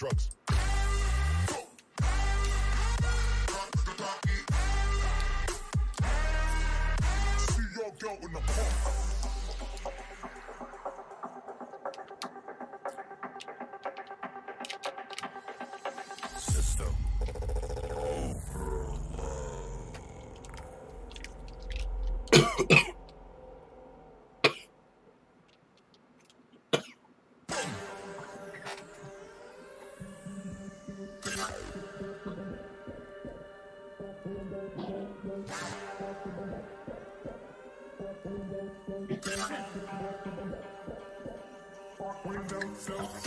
Drugs. See your girl in the park. System overload.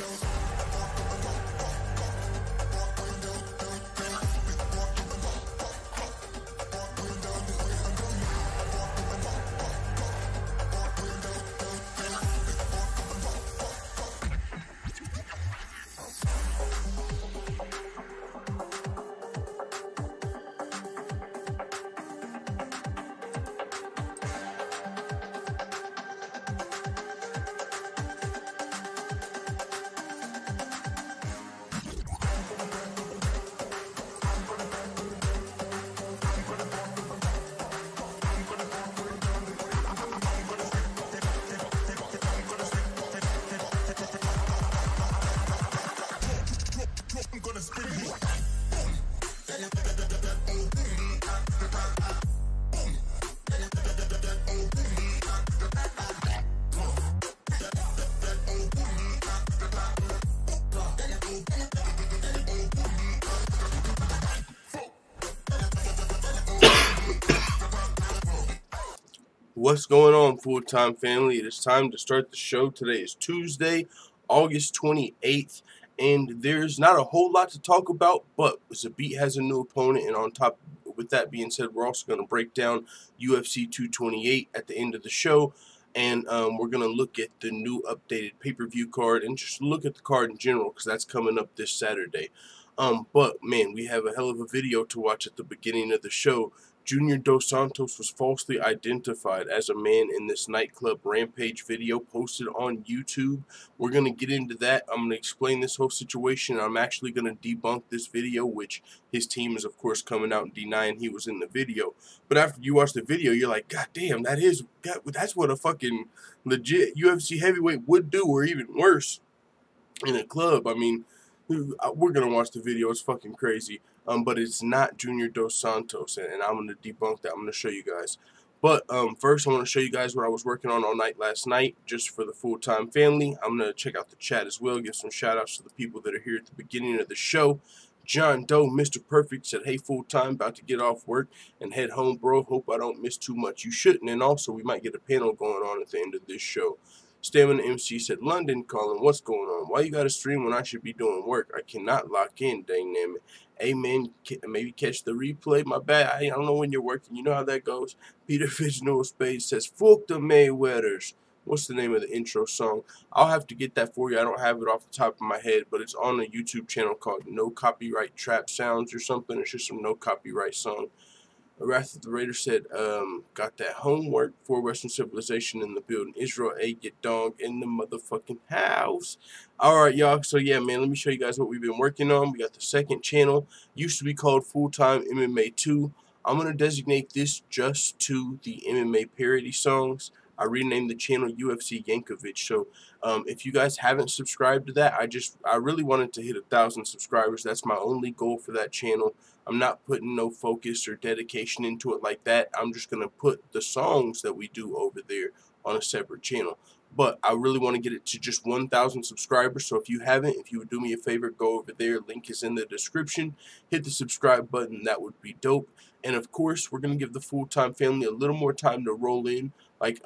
What's going on, full-time family? It is time to start the show. Today is Tuesday, August 28th, and there's not a whole lot to talk about, but Zabit has a new opponent, and on top with that being said, we're also going to break down UFC 228 at the end of the show, and we're going to look at the new updated pay-per-view card and just look at the card in general because that's coming up this Saturday. But, man, we have a hell of a video to watch at the beginning of the show. Junior Dos Santos was falsely identified as a man in this nightclub rampage video posted on YouTube. We're going to get into that. I'm going to explain this whole situation. I'm actually going to debunk this video, which his team is, of course, coming out and denying he was in the video. But after you watch the video, you're like, God damn, that's what a fucking legit UFC heavyweight would do, or even worse, in a club. I mean, we're going to watch the video. It's fucking crazy. But it's not Junior Dos Santos, and I'm going to debunk that. I'm going to show you guys. But first, I want to show you guys what I was working on all night last night, just for the full-time family. I'm going to check out the chat as well, give some shout-outs to the people that are here at the beginning of the show. John Doe, Mr. Perfect, said, hey, full-time, about to get off work and head home, bro. Hope I don't miss too much. You shouldn't, and also, we might get a panel going on at the end of this show. Stamina MC said, London calling, what's going on? Why you got to stream when I should be doing work? I cannot lock in, dang damn it. Hey, man, maybe catch the replay. My bad. I don't know when you're working. You know how that goes. Peter Fictional Space says, fuck the Mayweathers. What's the name of the intro song? I'll have to get that for you. I don't have it off the top of my head, but it's on a YouTube channel called No Copyright Trap Sounds or something. It's just some no copyright song. Wrath of the Raider said, got that homework for Western Civilization in the building. Israel, get dog in the motherfucking house. Alright, y'all. So, yeah, man, let me show you guys what we've been working on. We got the second channel. Used to be called Full-Time MMA 2. I'm going to designate this just to the MMA parody songs. I renamed the channel UFC Yankovic. So, if you guys haven't subscribed to that, I really wanted to hit 1,000 subscribers. That's my only goal for that channel. I'm not putting no focus or dedication into it like that. I'm just going to put the songs that we do over there on a separate channel. But I really want to get it to just 1,000 subscribers. So if you haven't, if you would do me a favor, go over there. Link is in the description. Hit the subscribe button. That would be dope. And of course, we're going to give the full-time family a little more time to roll in. Like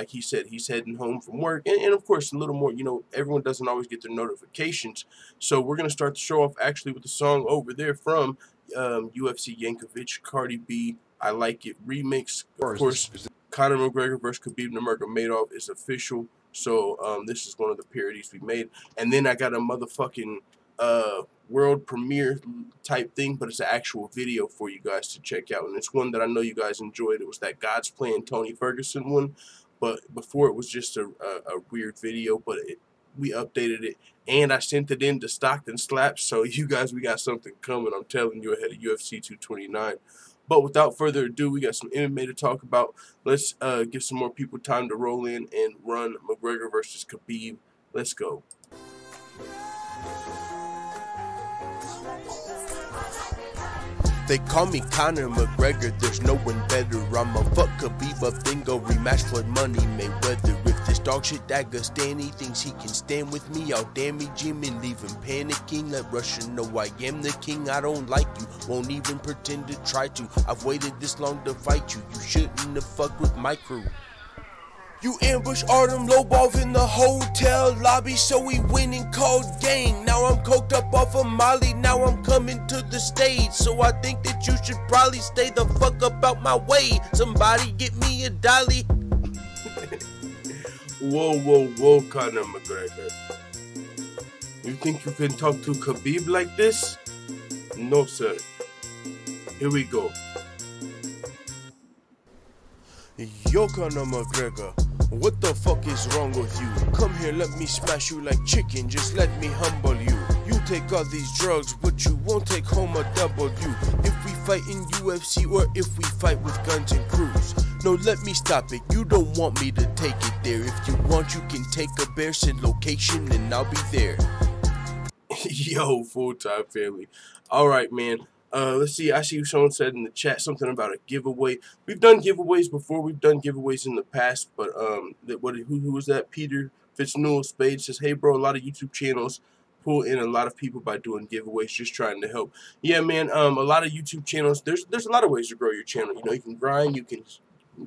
he said, he's heading home from work. And of course, a little more, you know, everyone doesn't always get their notifications. So we're going to start the show off actually with the song over there from UFC Yankovic, Cardi B, I Like It remix. Of course, Conor McGregor versus Khabib Nurmagomedov is official. So this is one of the parodies we made. And then I got a motherfucking world premiere type thing, but it's an actual video for you guys to check out. And it's one that I know you guys enjoyed. It was that God's Plan Tony Ferguson one. But before it was just a weird video, but we updated it, and I sent it in to Stockton Slaps. So you guys, we got something coming. I'm telling you, ahead of UFC 229. But without further ado, we got some MMA to talk about. Let's give some more people time to roll in and run McGregor versus Khabib. Let's go. They call me Conor McGregor, there's no one better. I'ma fuck Khabib up, then go rematch Floyd Money Mayweather. If this dog shit Dagestani thinks he can stand with me, I'll damage him and leave him panicking. Let Russia know I am the king. I don't like you, won't even pretend to try to. I've waited this long to fight you. You shouldn't have fucked with my crew. You ambush Artem Lobov in the hotel lobby, so we went and called gang. Now I'm coked up off of Molly, now I'm coming to the stage. So I think that you should probably stay the fuck up out my way. Somebody get me a dolly. Whoa, Conor McGregor. You think you can talk to Khabib like this? No, sir. Here we go. Yo, Conor McGregor, what the fuck is wrong with you? Come here, let me smash you like chicken, just let me humble you. You take all these drugs, but you won't take home a W. If we fight in UFC or if we fight with guns and crews. No, let me stop it, you don't want me to take it there. If you want, you can take a bear, send location, and I'll be there. Yo, full-time family. Alright, man. Let's see. I see someone said in the chat something about a giveaway. We've done giveaways before. We've done giveaways in the past, but who was that? Peter Fictional Space says, "Hey, bro, a lot of YouTube channels pull in a lot of people by doing giveaways, just trying to help." Yeah, man. A lot of YouTube channels. There's a lot of ways to grow your channel. You know, you can grind. You can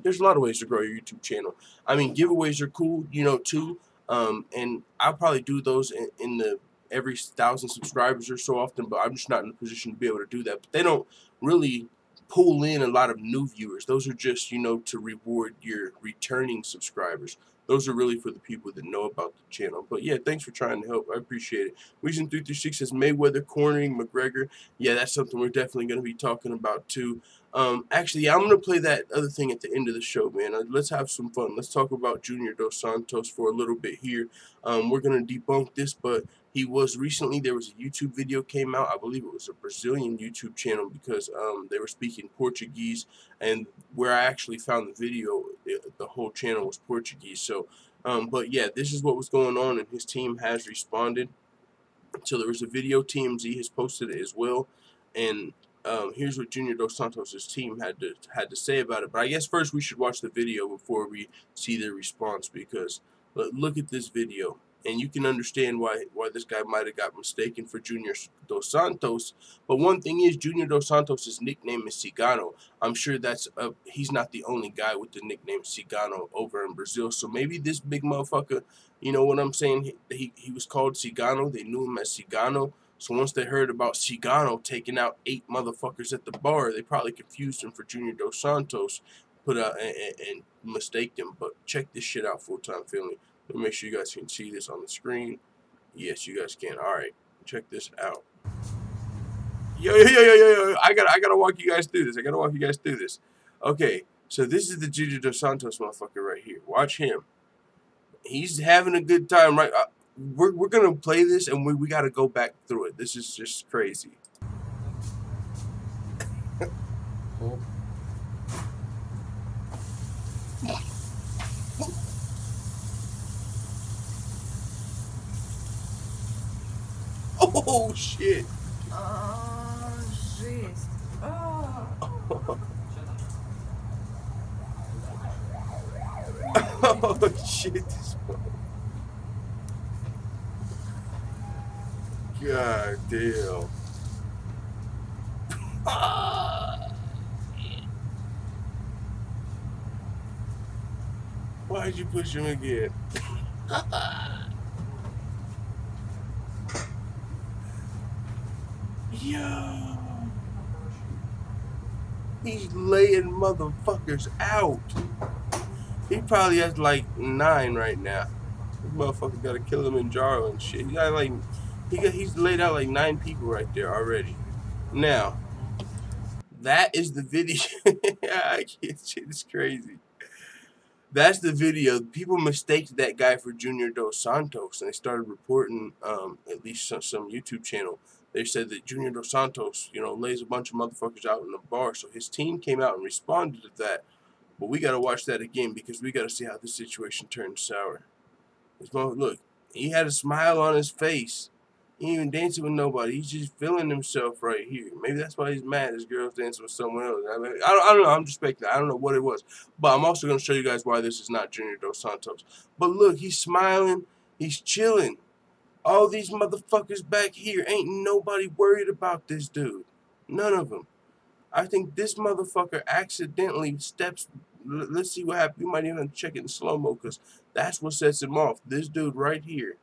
there's a lot of ways to grow your YouTube channel. I mean, giveaways are cool, you know, too. And I'll probably do those in the every 1,000 subscribers or so often, but I'm just not in a position to be able to do that. But they don't really pull in a lot of new viewers. Those are just, you know, to reward your returning subscribers. Those are really for the people that know about the channel. But yeah, thanks for trying to help. I appreciate it. Reason 336 says Mayweather cornering McGregor. Yeah, that's something we're definitely going to be talking about too. Actually, yeah, I'm going to play that other thing at the end of the show, man. Let's have some fun. Let's talk about Junior Dos Santos for a little bit here. We're going to debunk this, but he was recently, there was a YouTube video came out. I believe it was a Brazilian YouTube channel because they were speaking Portuguese, and where I actually found the video, the whole channel was Portuguese. So, but yeah, this is what was going on, and his team has responded. So there was a video, TMZ has posted it as well, and here's what Junior Dos Santos' team had to say about it. But I guess first we should watch the video before we see their response, because look at this video, and you can understand why this guy might have got mistaken for Junior Dos Santos. But one thing is, Junior Dos Santos' nickname is Cigano. I'm sure that's he's not the only guy with the nickname Cigano over in Brazil. So maybe this big motherfucker, you know what I'm saying, he was called Cigano. They knew him as Cigano. So once they heard about Cigano taking out 8 motherfuckers at the bar, they probably confused him for Junior Dos Santos, and mistaked him. But check this shit out, full-time family. Let me make sure you guys can see this on the screen. Yes, you guys can. All right, check this out. Yo. I gotta walk you guys through this. Okay, so this is the Junior Dos Santos motherfucker right here. Watch him. He's having a good time, right? We're gonna play this, and we gotta go back through it. This is just crazy. Oh shit! Жесть! Oh shit! God damn! Why'd you push him again? Yo! He's laying motherfuckers out. He probably has like 9 right now. This motherfucker got a Kilimanjaro and shit. He got like, he's laid out like 9 people right there already. Now, that is the video. I can't, shit is crazy. That's the video. People mistaked that guy for Junior Dos Santos, and they started reporting, at least some YouTube channel. They said that Junior Dos Santos, you know, lays a bunch of motherfuckers out in the bar. So his team came out and responded to that. But we got to watch that again, because we got to see how this situation turned sour. Look, he had a smile on his face. He ain't even dancing with nobody. He's just feeling himself right here. Maybe that's why he's mad. His girl's dancing with someone else. I mean, I don't know. I'm just speculating. I don't know what it was. But I'm also going to show you guys why this is not Junior Dos Santos. But look, he's smiling. He's chilling. All these motherfuckers back here, ain't nobody worried about this dude. None of them. I think this motherfucker accidentally steps. Let's see what happens. You might even check it in slow-mo, because that's what sets him off. This dude right here.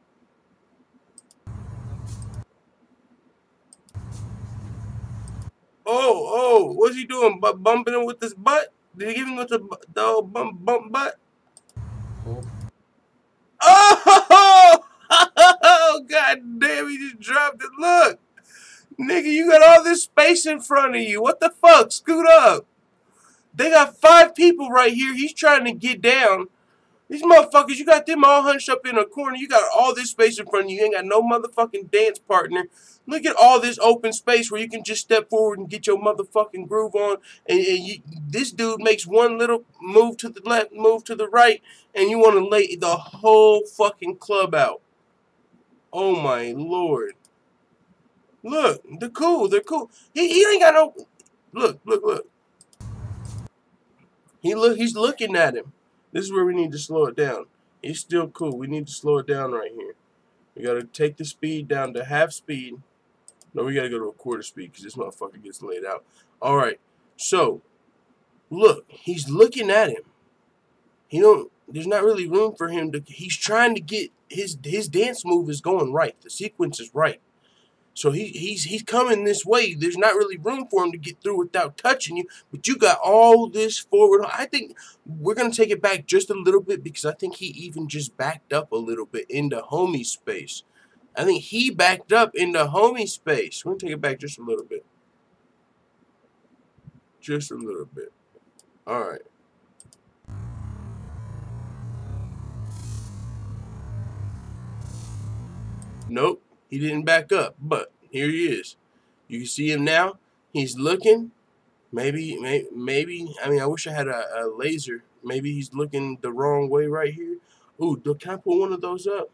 Oh, what's he doing? Bumping him with his butt? Did he give him with the old bump butt? Oh! Oh, god damn, he just dropped it. Look. Nigga, you got all this space in front of you. What the fuck? Scoot up. They got 5 people right here. He's trying to get down. These motherfuckers, you got them all hunched up in a corner. You got all this space in front of you. You ain't got no motherfucking dance partner. Look at all this open space where you can just step forward and get your motherfucking groove on. And this dude makes one little move to the left, move to the right, and you want to lay the whole fucking club out. Oh my lord. Look, they're cool. They're cool. He ain't got no. Look. He's looking at him. This is where we need to slow it down. He's still cool. We need to slow it down right here. We gotta take the speed down to half speed. No, we gotta go to a quarter speed, because this motherfucker gets laid out. All right. So Look, he's looking at him. There's not really room for him to. He's trying to get his dance move is going right. The sequence is right. So he's coming this way. There's not really room for him to get through without touching you. But you got all this forward. I think we're gonna take it back just a little bit because I think he even just backed up a little bit into homie space. I think he backed up into homie space. We're gonna take it back just a little bit. Just a little bit. All right. Nope, he didn't back up, but here he is. You can see him now. He's looking. Maybe. I mean, I wish I had a laser. Maybe he's looking the wrong way right here. Ooh, can I pull one of those up?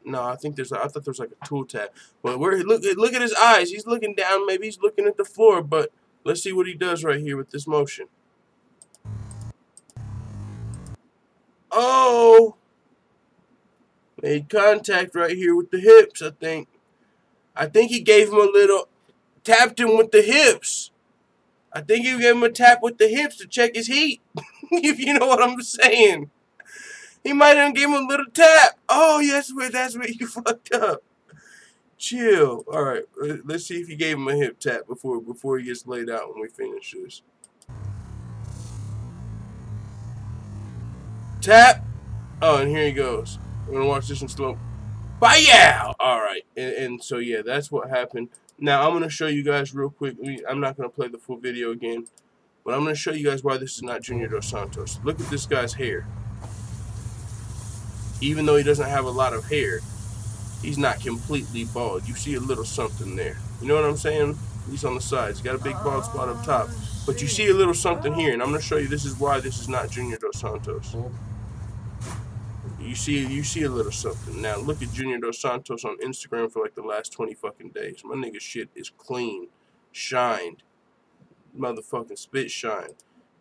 No, I think I thought there was like a tool tab. But look at his eyes. He's looking down. Maybe he's looking at the floor. But let's see what he does right here with this motion. Oh. Made contact right here with the hips, I think. I think he gave him a little, tapped him with the hips. I think he gave him a tap with the hips to check his heat. If you know what I'm saying. He might have given him a little tap. Oh, yes, that's where you fucked up. Chill. All right, let's see if he gave him a hip tap before he gets laid out when we finish this. Tap. Oh, and here he goes. We're going to watch this in slow. Bye-yow! Alright, and so yeah, that's what happened. Now, I'm going to show you guys real quick. I'm not going to play the full video again, but I'm going to show you guys why this is not Junior Dos Santos. Look at this guy's hair. Even though he doesn't have a lot of hair, he's not completely bald. You see a little something there. You know what I'm saying? He's on the sides. He's got a big bald spot up top. But you see a little something here, and I'm going to show you this is why this is not Junior Dos Santos. You see a little something. Now, look at Junior Dos Santos on Instagram for like the last 20 fucking days. My nigga shit is clean. Shined. Motherfucking spit shine.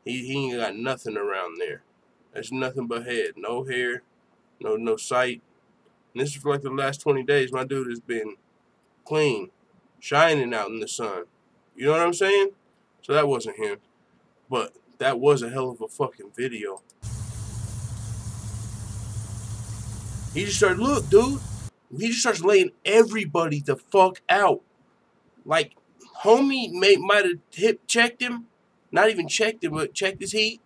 He ain't got nothing around there. There's nothing but head. No hair. No sight. And this is for like the last 20 days. My dude has been clean. Shining out in the sun. You know what I'm saying? So that wasn't him. But that was a hell of a fucking video. He just started, look, dude. He just starts laying everybody the fuck out. Like, homie might have hip checked him. Not even checked him, but checked his heat.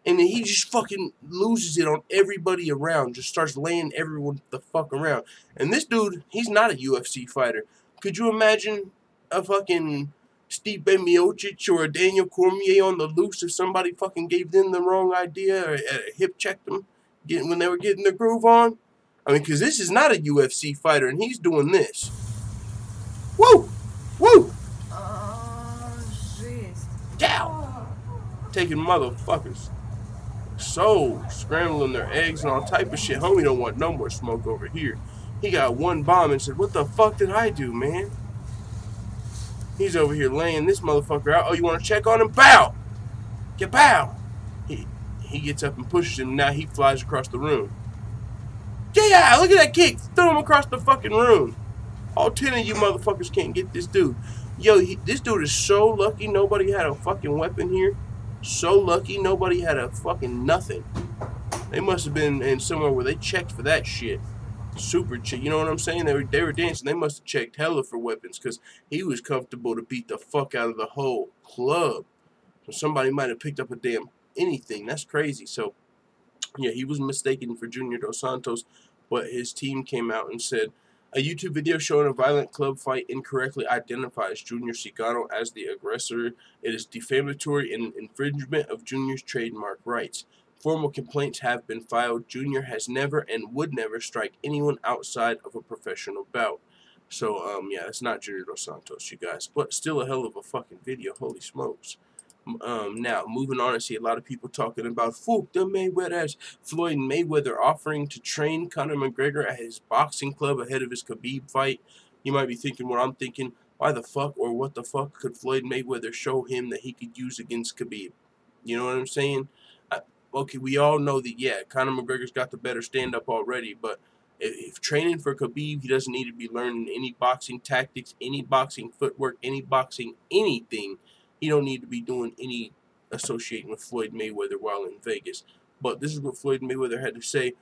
And then he just fucking loses it on everybody around. Just starts laying everyone the fuck around. And this dude, he's not a UFC fighter. Could you imagine a fucking Stipe Miocic or a Daniel Cormier on the loose if somebody fucking gave them the wrong idea or hip checked them when they were getting their groove on? I mean, because this is not a UFC fighter, and he's doing this. Woo! Woo! Down! Taking motherfuckers. So, scrambling their eggs and all type of shit. Homie don't want no more smoke over here. He got one bomb and said, what the fuck did I do, man? He's over here laying this motherfucker out. Oh, you want to check on him? Bow! Kapow! He gets up and pushes him. Now he flies across the room. Yeah, look at that kick. Throw him across the fucking room. All 10 of you motherfuckers can't get this dude. Yo, this dude is so lucky nobody had a fucking weapon here. So lucky nobody had a fucking nothing. They must have been in somewhere where they checked for that shit. Super check. You know what I'm saying? They were dancing. They must have checked hella for weapons because he was comfortable to beat the fuck out of the whole club. So somebody might have picked up a damn anything. That's crazy. So, yeah, he was mistaken for Junior Dos Santos, but his team came out and said, a YouTube video showing a violent club fight incorrectly identifies Junior Cigano as the aggressor. It is defamatory and infringement of Junior's trademark rights. Formal complaints have been filed. Junior has never and would never strike anyone outside of a professional bout. So, yeah, it's not Junior Dos Santos, you guys, but still a hell of a fucking video. Holy smokes. Now, moving on, I see a lot of people talking about Fuck the Mayweathers. Floyd Mayweather offering to train Conor McGregor at his boxing club ahead of his Khabib fight. You might be thinking what I'm thinking. Why the fuck or what the fuck could Floyd Mayweather show him that he could use against Khabib? You know what I'm saying? Okay, we all know that, yeah, Conor McGregor's got the better stand-up already, but if training for Khabib, he doesn't need to be learning any boxing tactics, any boxing footwork, any boxing anything. He don't need to be doing any associating with Floyd Mayweather while in Vegas. But this is what Floyd Mayweather had to say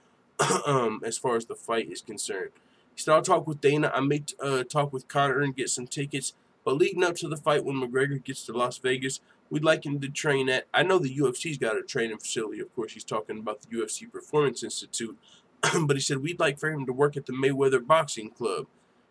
as far as the fight is concerned. He said, I'll talk with Dana. I may talk with Conor and get some tickets. But leading up to the fight, when McGregor gets to Las Vegas, we'd like him to train at, I know the UFC's got a training facility. Of course, he's talking about the UFC Performance Institute. But he said, we'd like for him to work at the Mayweather Boxing Club.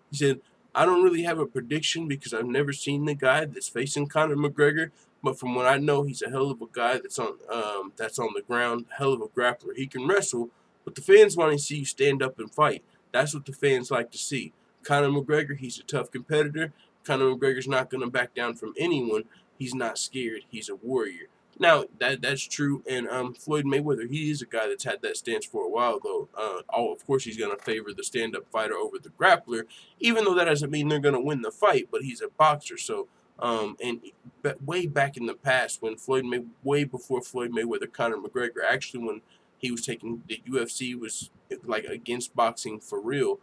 He said, I don't really have a prediction because I've never seen the guy that's facing Conor McGregor. But from what I know, he's a hell of a guy that's on the ground, hell of a grappler. He can wrestle, but the fans want to see you stand up and fight. That's what the fans like to see. Conor McGregor, he's a tough competitor. Conor McGregor's not going to back down from anyone. He's not scared. He's a warrior. Now, that's true, and Floyd Mayweather, he is a guy that's had that stance for a while, though. Of course, he's going to favor the stand-up fighter over the grappler, even though that doesn't mean they're going to win the fight, but he's a boxer, so, and way back in the past, when way before Floyd Mayweather, Conor McGregor, actually when he was taking, the UFC was, like, against boxing for real,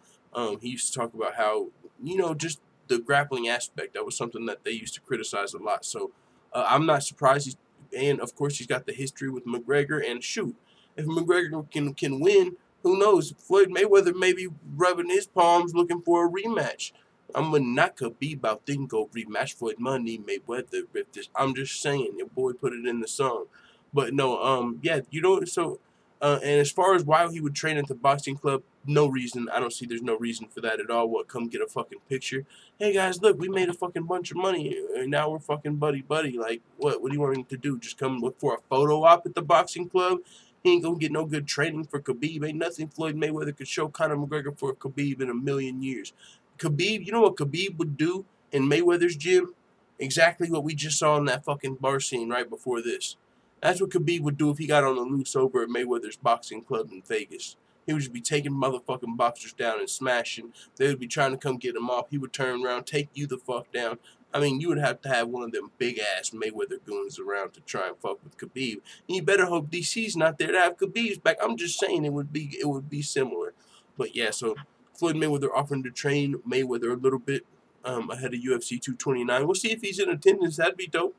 he used to talk about how, you know, just the grappling aspect, that was something that they used to criticize a lot, so I'm not surprised and of course he's got the history with McGregor, and shoot, if McGregor can win, who knows? Floyd Mayweather may be rubbing his palms looking for a rematch. I'm gonna knock Khabib out, then go rematch Floyd Money Mayweather. If this, I'm just saying, your boy put it in the song. But no, yeah, you know, so and as far as why he would train at the boxing club, no reason. I don't see there's no reason for that at all. What, come get a fucking picture? Hey guys, look, we made a fucking bunch of money, and now we're fucking buddy-buddy. Like, what do you want him to do? Just come look for a photo op at the boxing club? He ain't gonna get no good training for Khabib. Ain't nothing Floyd Mayweather could show Conor McGregor for Khabib in a million years. Khabib, you know what Khabib would do in Mayweather's gym? Exactly what we just saw in that fucking bar scene right before this. That's what Khabib would do if he got on the loose over at Mayweather's boxing club in Vegas. He would just be taking motherfucking boxers down and smashing. They would be trying to come get him off. He would turn around, take you the fuck down. I mean, you would have to have one of them big-ass Mayweather goons around to try and fuck with Khabib. And you better hope DC's not there to have Khabib's back. I'm just saying it would be similar. But yeah, so Floyd Mayweather offering to train Mayweather a little bit ahead of UFC 229. We'll see if he's in attendance. That'd be dope.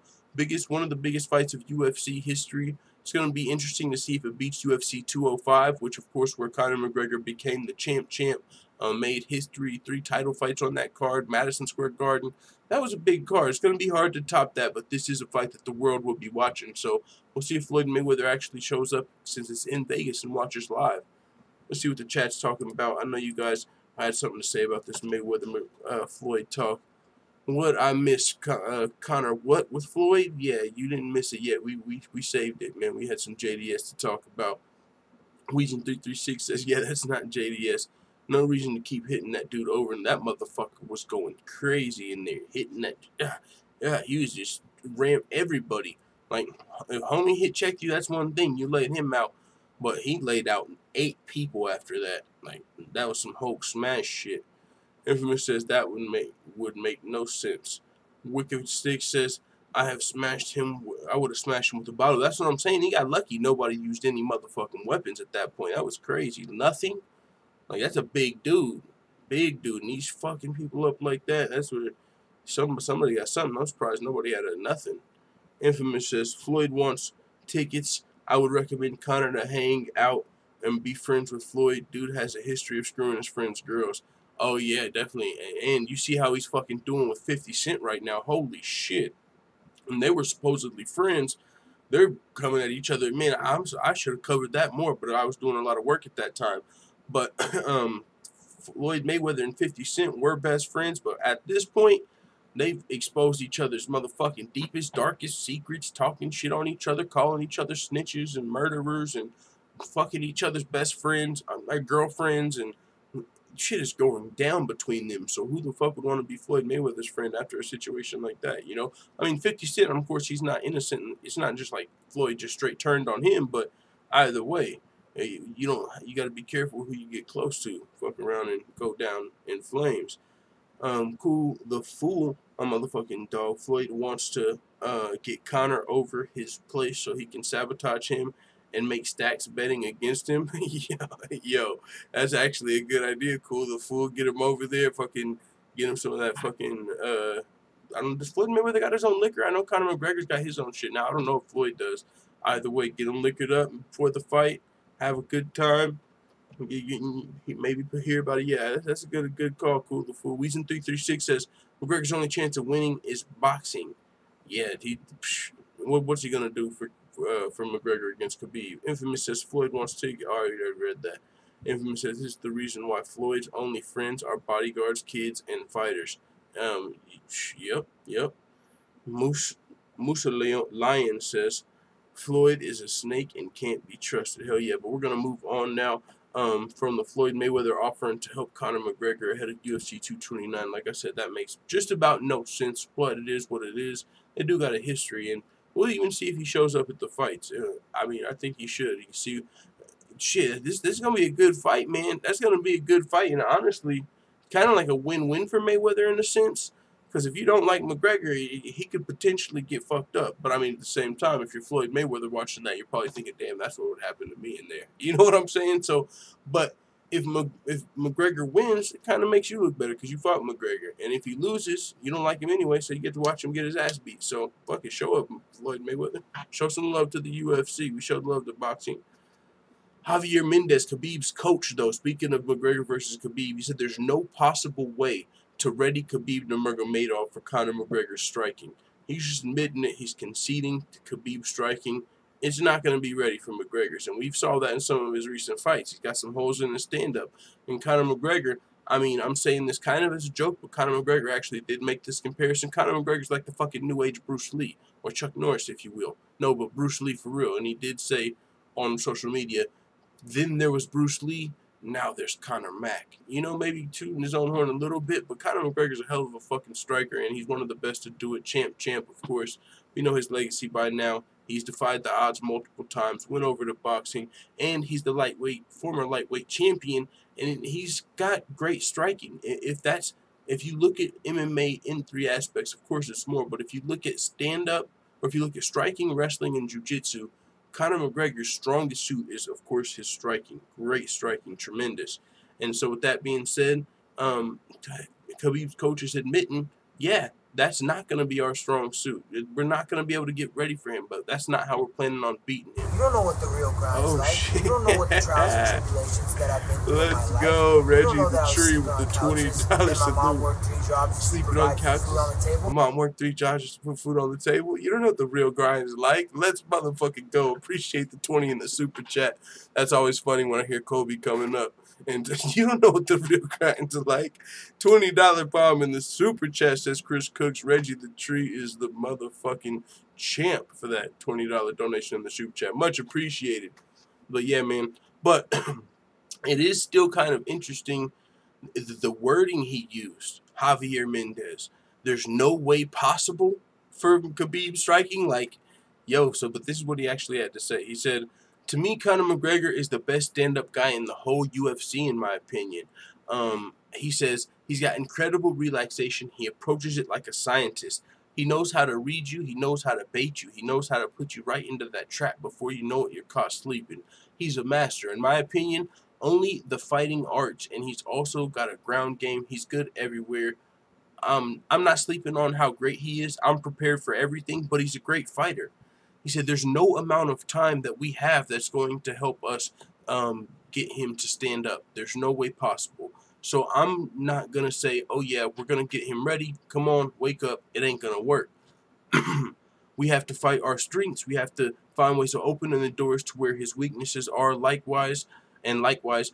One of the biggest fights of UFC history. It's going to be interesting to see if it beats UFC 205, which of course where Conor McGregor became the champ, made history, 3 title fights on that card, Madison Square Garden. That was a big card. It's going to be hard to top that, but this is a fight that the world will be watching. So we'll see if Floyd Mayweather actually shows up since it's in Vegas and watches live. Let's see what the chat's talking about. I know you guys had something to say about this Mayweather Floyd talk. What I miss, Conor? What with Floyd? Yeah, you didn't miss it yet. We saved it, man. We had some JDS to talk about. Weezen336 says, yeah, that's not JDS. No reason to keep hitting that dude over, and that motherfucker was going crazy in there, hitting that. Yeah, he was just ram everybody. Like, if homie hit checked you, that's one thing. You laid him out, but he laid out 8 people after that. Like, that was some Hulk smash shit. Infamous says that would make no sense. Wicked Stick says, I would have smashed him with a bottle. That's what I'm saying. He got lucky. Nobody used any motherfucking weapons at that point. That was crazy. Nothing. Like, that's a big dude. Big dude. And he's fucking people up like that. That's what somebody got something. I'm surprised nobody had nothing. Infamous says, Floyd wants tickets. I would recommend Conor to hang out and be friends with Floyd. Dude has a history of screwing his friends' girls. Oh, yeah, definitely. And you see how he's fucking doing with 50 Cent right now. Holy shit. And they were supposedly friends. They're coming at each other. Man, I should have covered that more, but I was doing a lot of work at that time. But Floyd Mayweather and 50 Cent were best friends, but at this point, they've exposed each other's motherfucking deepest, darkest secrets, talking shit on each other, calling each other snitches and murderers, and fucking each other's best friends, like girlfriends, and shit is going down between them. So who the fuck would want to be Floyd Mayweather's friend after a situation like that, you know? I mean, 50 Cent, of course, he's not innocent. It's not just like Floyd just straight turned on him, but either way, you got to be careful who you get close to. Fuck around and go down in flames. Cool the Fool, a motherfucking dog. Floyd wants to get Conor over his place so he can sabotage him and make stacks betting against him. Yo, that's actually a good idea. Cool the Fool, get him over there, fucking get him some of that fucking does Floyd Mayweather got his own liquor? I know Conor McGregor's got his own shit now. I don't know if Floyd does. Either way, get him liquored up before the fight. Have a good time. Maybe hear about it. Yeah, that's a good call. Cool the fool. Weezin336 says McGregor's only chance of winning is boxing. Yeah, what's he gonna do for McGregor against Khabib? Infamous says Floyd wants to take. I already read that. Infamous says this is the reason why Floyd's only friends are bodyguards, kids, and fighters. Yep. Musa Lion says Floyd is a snake and can't be trusted. Hell yeah, but we're gonna move on now. From the Floyd Mayweather offering to help Conor McGregor ahead of UFC 229. Like I said, that makes just about no sense, but it is what it is. They do got a history, and we'll even see if he shows up at the fights. I mean, I think he should. You see, shit, this is going to be a good fight, man. That's going to be a good fight, and honestly, kind of like a win-win for Mayweather in a sense. Because if you don't like McGregor, he could potentially get fucked up. But, I mean, at the same time, if you're Floyd Mayweather watching that, you're probably thinking, damn, that's what would happen to me in there. You know what I'm saying? So, but if McGregor wins, it kind of makes you look better because you fought McGregor. And if he loses, you don't like him anyway, so you get to watch him get his ass beat. So, fuck it, show up, Floyd Mayweather. Show some love to the UFC. We showed love to boxing. Javier Mendez, Khabib's coach, though, speaking of McGregor versus Khabib, he said there's no possible way to ready Khabib Nurmagomedov for Conor McGregor's striking. He's just admitting it. He's conceding to Khabib striking. It's not going to be ready for McGregor's, and we saw that in some of his recent fights. He's got some holes in his stand-up. And Conor McGregor, I mean, I'm saying this kind of as a joke, but Conor McGregor actually did make this comparison. Conor McGregor's like the fucking new age Bruce Lee, or Chuck Norris, if you will. No, but Bruce Lee for real. And he did say on social media, then there was Bruce Lee, now there's Conor Mack. You know, maybe tooting his own horn a little bit, but Conor McGregor's a hell of a fucking striker, and he's one of the best to do it. Champ, of course. We know his legacy by now. He's defied the odds multiple times, went over to boxing, and he's the former lightweight champion, and he's got great striking. If you look at MMA in three aspects, of course it's more, but if you look at stand-up, or if you look at striking, wrestling, and jiu-jitsu, Conor McGregor's strongest suit is, of course, his striking. Great striking, tremendous. And so with that being said, Khabib's coach is admitting, yeah, that's not going to be our strong suit. We're not going to be able to get ready for him, but that's not how we're planning on beating him. You don't know what the real grind is like. Shit. You don't know what the trials and tribulations that I've been through in my life. Let's go, Reggie the Tree with the $20 salute. My mom worked 3 jobs to sleeping on couches. Food on the table. My mom worked 3 jobs just to put food on the table. You don't know what the real grind is like. Let's motherfucking go. Appreciate the 20 in the super chat. That's always funny when I hear Colby coming up. And you don't know what the real grind's like. $20 bomb in the super chat, says Chris Cooks. Reggie the Tree is the motherfucking champ for that $20 donation in the super chat. Much appreciated. But yeah, man. But it is still kind of interesting, the wording he used, Javier Mendez. There's no way possible for Khabib striking. Like, yo, but this is what he actually had to say. He said, to me, Conor McGregor is the best stand-up guy in the whole UFC, in my opinion. He says he's got incredible relaxation. He approaches it like a scientist. He knows how to read you. He knows how to bait you. He knows how to put you right into that trap before you know it, you're caught sleeping. He's a master. In my opinion, only the fighting arts, and he's also got a ground game. He's good everywhere. I'm not sleeping on how great he is. I'm prepared for everything, but he's a great fighter. He said there's no amount of time that we have that's going to help us get him to stand up. There's no way possible. So I'm not going to say, oh, yeah, we're going to get him ready. Come on, wake up. It ain't going to work. We have to fight our strengths. We have to find ways to open the doors to where his weaknesses are likewise. And likewise,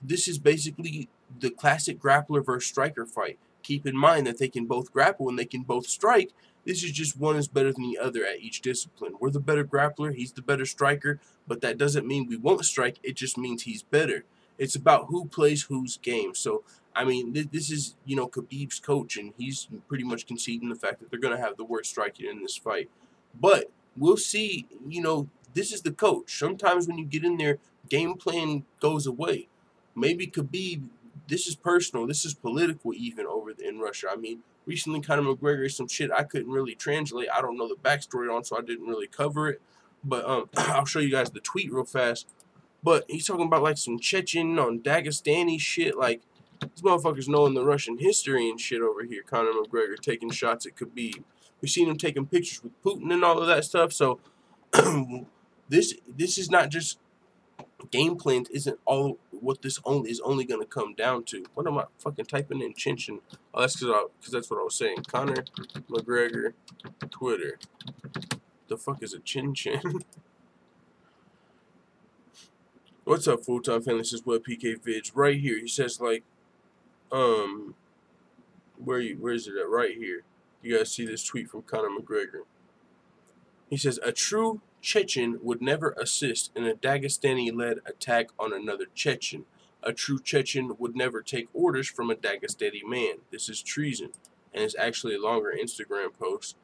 this is basically the classic grappler versus striker fight. Keep in mind that they can both grapple and they can both strike. This is just one is better than the other at each discipline. We're the better grappler. He's the better striker. But that doesn't mean we won't strike. It just means he's better. It's about who plays whose game. So, I mean, this is, you know, Khabib's coach, and he's pretty much conceding the fact that they're going to have the worst striking in this fight. But we'll see, you know, this is the coach. Sometimes when you get in there, game plan goes away. Maybe Khabib, this is personal. This is political even over in Russia. I mean, recently Conor McGregor is some shit I couldn't really translate. I don't know the backstory on, so I didn't really cover it. But I'll show you guys the tweet real fast. But he's talking about like some Chechen on Dagestani shit. Like, These motherfuckers knowing the Russian history and shit over here. Conor McGregor taking shots at Khabib. We've seen him taking pictures with Putin and all of that stuff. So this is not just game plans. Isn't all what this is only going to come down to. What am I fucking typing in? Chinchin. Oh, that's because that's what I was saying. Conor McGregor Twitter. The fuck is a Chinchin? What's up, full-time family? This is Web PK Vids right here. He says like, where is it at? Right here. You guys see this tweet from Conor McGregor. He says a true Chechen would never assist in a Dagestani-led attack on another Chechen. A true Chechen would never take orders from a Dagestani man. This is treason, and it's actually a longer Instagram post.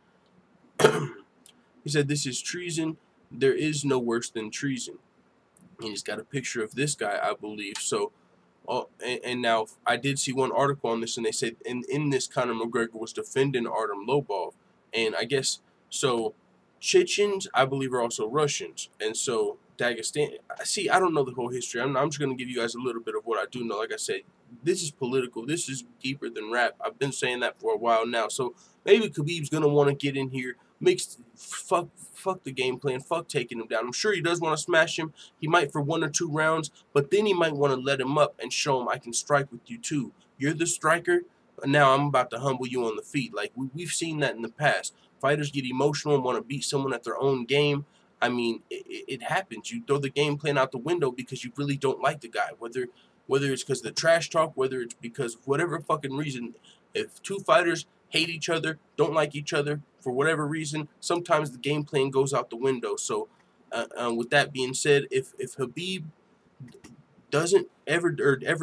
He said this is treason. There is no worse than treason. And he's got a picture of this guy, I believe. So, and now I did see one article on this, and they said in this Conor McGregor was defending Artem Lobov, and I guess so. Chechens, I believe, are also Russians, and so Dagestan. See, I don't know the whole history. I'm just going to give you guys a little bit of what I do know. Like I said, this is political. This is deeper than rap. I've been saying that for a while now. So maybe Khabib's going to want to get in here, fuck the game plan, fuck taking him down. I'm sure he does want to smash him. He might for 1 or 2 rounds, but then he might want to let him up and show him I can strike with you too. You're the striker. Now I'm about to humble you on the feet. Like we've seen that in the past. Fighters get emotional and want to beat someone at their own game. I mean, it happens. You throw the game plan out the window because you really don't like the guy. Whether it's because of the trash talk, whether it's because of whatever fucking reason. If 2 fighters hate each other, don't like each other for whatever reason, sometimes the game plan goes out the window. So, with that being said, if Khabib doesn't ever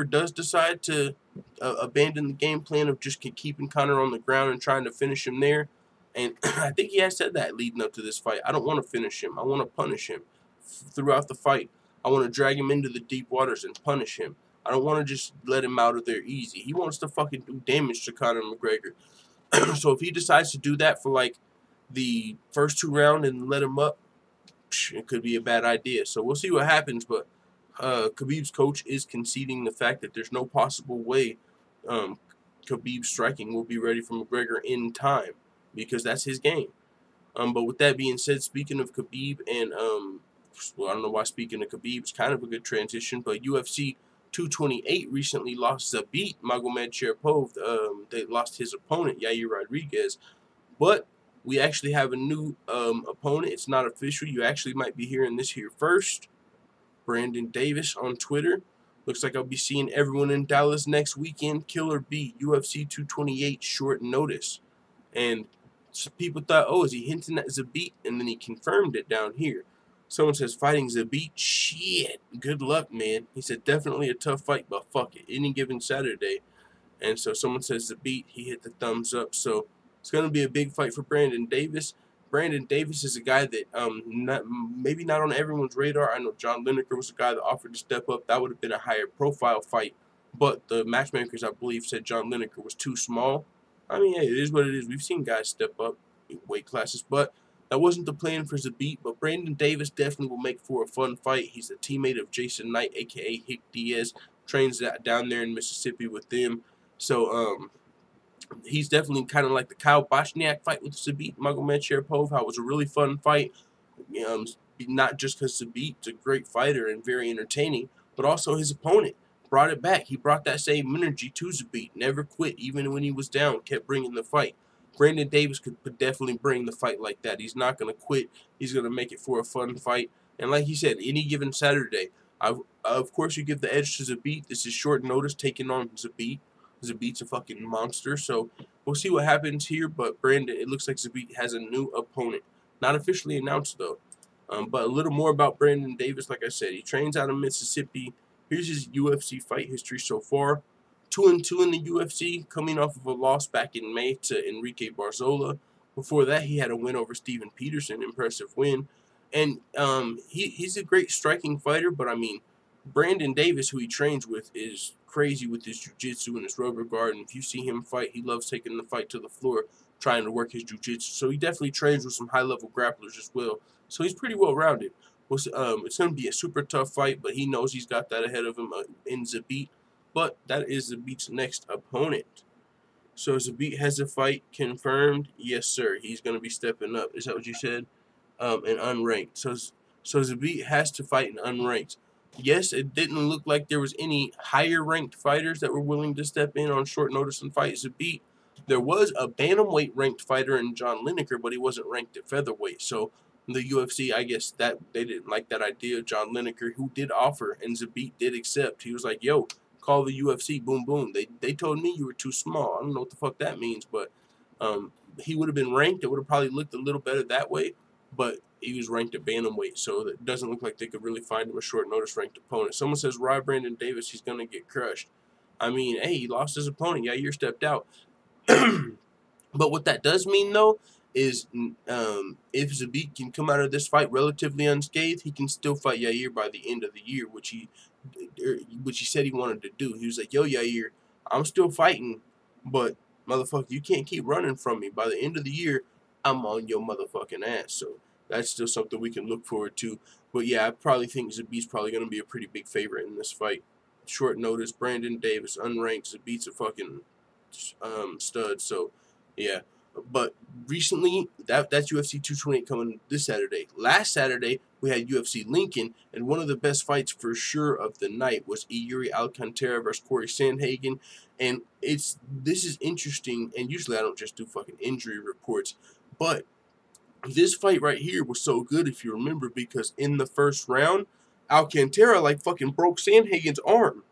does decide to abandon the game plan of just keeping Conor on the ground and trying to finish him there. And I think he has said that leading up to this fight. I don't want to finish him. I want to punish him throughout the fight. I want to drag him into the deep waters and punish him. I don't want to just let him out of there easy. He wants to fucking do damage to Conor McGregor. So if he decides to do that for like the first 2 rounds and let him up, it could be a bad idea. So we'll see what happens. But Khabib's coach is conceding the fact that there's no possible way Khabib's striking will be ready for McGregor in time, because that's his game. But with that being said, speaking of Khabib and, well, I don't know why speaking of Khabib is kind of a good transition, but UFC 228 recently lost Zabit Magomedsharipov. They lost his opponent, Yair Rodriguez. But we actually have a new opponent. It's not official. You actually might be hearing this here first. Brandon Davis on Twitter. Looks like I'll be seeing everyone in Dallas next weekend. Killer B, UFC 228, short notice. And people thought, oh, is he hinting at Zabit? And then he confirmed it down here. Someone says, fighting Zabit? Shit. Good luck, man. He said, definitely a tough fight, but fuck it. Any given Saturday. And so someone says Zabit. He hit the thumbs up. So it's going to be a big fight for Brandon Davis. Brandon Davis is a guy that maybe not on everyone's radar. I know John Lineker was a guy that offered to step up. That would have been a higher profile fight. But the matchmakers, I believe, said John Lineker was too small. I mean, hey, it is what it is. We've seen guys step up in weight classes, but that wasn't the plan for Zabit. But Brandon Davis definitely will make for a fun fight. He's a teammate of Jason Knight, a.k.a. Hick Diaz. Trains down there in Mississippi with them. So, he's definitely kind of like the Kyle Bochniak fight with Zabit Magomedsharipov. How it was a really fun fight. Not just because Zabit's a great fighter and very entertaining, but also his opponent brought it back. He brought that same energy to Zabit. Never quit, even when he was down. Kept bringing the fight. Brandon Davis could definitely bring the fight like that. He's not going to quit. He's going to make it for a fun fight. And like he said, any given Saturday, of course you give the edge to Zabit. This is short notice taking on Zabit. Zabit's a fucking monster. So we'll see what happens here. But Brandon, it looks like Zabit has a new opponent. Not officially announced, though. But a little more about Brandon Davis. Like I said, he trains out of Mississippi. Here's his UFC fight history so far. 2-2 in the UFC, coming off of a loss back in May to Enrique Barzola. Before that, he had a win over Steven Peterson, impressive win. And he's a great striking fighter, but I mean, Brandon Davis, who he trains with, is crazy with his jiu-jitsu and his rubber guard. And if you see him fight, he loves taking the fight to the floor, trying to work his jiu-jitsu. So he definitely trains with some high-level grapplers as well. So he's pretty well-rounded. It's going to be a super tough fight, but he knows he's got that ahead of him in Zabit. but that is Zabit's next opponent. So Zabit has a fight confirmed. Yes, sir. He's going to be stepping up. Is that what you said? And unranked. So Zabit has to fight in unranked. Yes, it didn't look like there was any higher ranked fighters that were willing to step in on short notice and fight Zabit. There was a bantamweight ranked fighter in John Lineker, but he wasn't ranked at featherweight. So the UFC, I guess that they didn't like that idea. John Lineker, who did offer, and Zabit did accept. He was like, "Yo, call the UFC, boom, boom." They told me you were too small. I don't know what the fuck that means, but he would have been ranked. It would have probably looked a little better that way, but he was ranked at bantamweight, so it doesn't look like they could really find him a short notice ranked opponent. Someone says Rob Brandon Davis, he's going to get crushed. I mean, hey, he lost his opponent. Yair stepped out. But what that does mean, though, is if Zabit can come out of this fight relatively unscathed, he can still fight Yair by the end of the year, which he said he wanted to do. He was like, "Yo, Yair, I'm still fighting, but motherfucker, you can't keep running from me. By the end of the year, I'm on your motherfucking ass." So that's still something we can look forward to. But yeah, I probably think Zabit's probably going to be a pretty big favorite in this fight. Short notice, Brandon Davis, unranked. Zabit's a fucking stud. So yeah. But recently, that's UFC 228 coming this Saturday. Last Saturday, we had UFC Lincoln, and one of the best fights for sure of the night was Iuri Alcantara versus Cory Sandhagen. And this is interesting, and usually I don't just do fucking injury reports, but this fight right here was so good, if you remember, because in the first round, Alcantara like fucking broke Sandhagen's arm.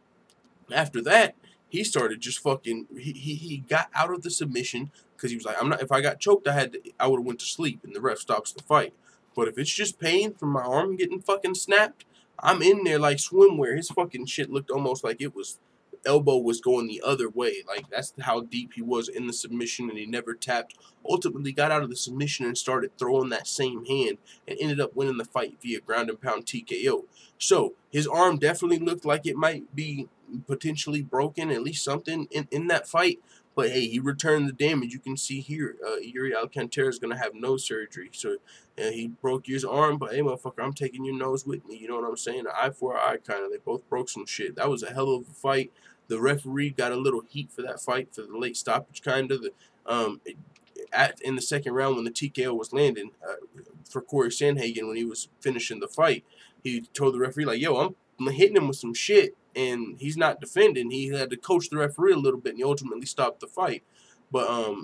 After that, he started just fucking. He got out of the submission because he was like, "I'm not. If I got choked, I would have went to sleep, and the ref stops the fight. But if it's just pain from my arm getting fucking snapped, I'm in there like swimwear." His fucking shit looked almost like it was. Elbow was going the other way. Like, that's how deep he was in the submission, and he never tapped. Ultimately got out of the submission and started throwing that same hand and ended up winning the fight via ground and pound TKO. So his arm definitely looked like it might be potentially broken, at least something in that fight. But hey, he returned the damage. You can see here, Iuri Alcantara is going to have nose surgery. So he broke his arm, but hey, motherfucker, I'm taking your nose with me. You know what I'm saying? An eye for an eye, kind of. They both broke some shit. That was a hell of a fight. The referee got a little heat for that fight, for the late stoppage, kind of. In the second round, when the TKO was landing for Cory Sandhagen, when he was finishing the fight, he told the referee, like, "Yo, I'm hitting him with some shit," and he's not defending. He had to coach the referee a little bit, and he ultimately stopped the fight. But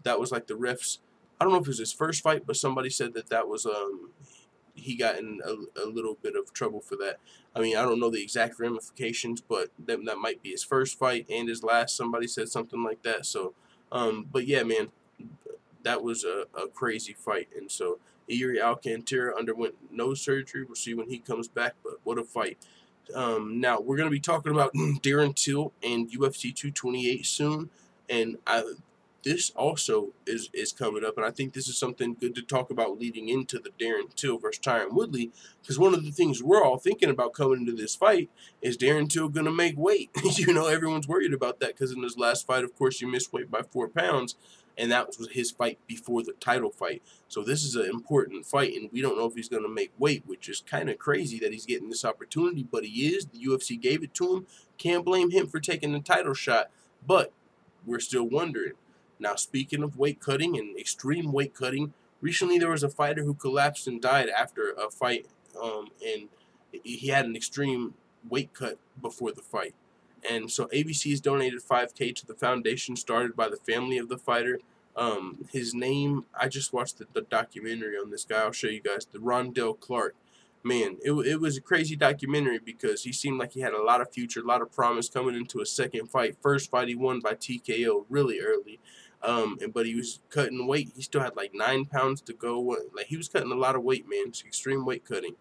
that was like the refs. I don't know if it was his first fight, but somebody said that was he got in a little bit of trouble for that. I mean, I don't know the exact ramifications, but that might be his first fight and his last. Somebody said something like that. So, but yeah, man, that was a crazy fight. And so Iuri Alcantara underwent nose surgery. We'll see when he comes back, but what a fight. Now, we're going to be talking about Darren Till and UFC 228 soon, and this also is coming up, and I think this is something good to talk about leading into the Darren Till versus Tyron Woodley, because one of the things we're all thinking about coming into this fight is Darren Till going to make weight. You know, everyone's worried about that because in his last fight, of course, he missed weight by 4 pounds, and that was his fight before the title fight. So this is an important fight, and we don't know if he's going to make weight, which is kind of crazy that he's getting this opportunity, but he is. The UFC gave it to him. Can't blame him for taking the title shot, but we're still wondering. Now, speaking of weight cutting and extreme weight cutting, recently there was a fighter who collapsed and died after a fight, and he had an extreme weight cut before the fight. And so ABC has donated $5,000 to the foundation started by the family of the fighter. His name, I just watched the documentary on this guy. I'll show you guys. The Rondell Clark. Man, it was a crazy documentary because he seemed like he had a lot of future, a lot of promise coming into a second fight. First fight he won by TKO really early. But he was cutting weight. He still had like 9 pounds to go. Like, he was cutting a lot of weight, man. It's extreme weight cutting.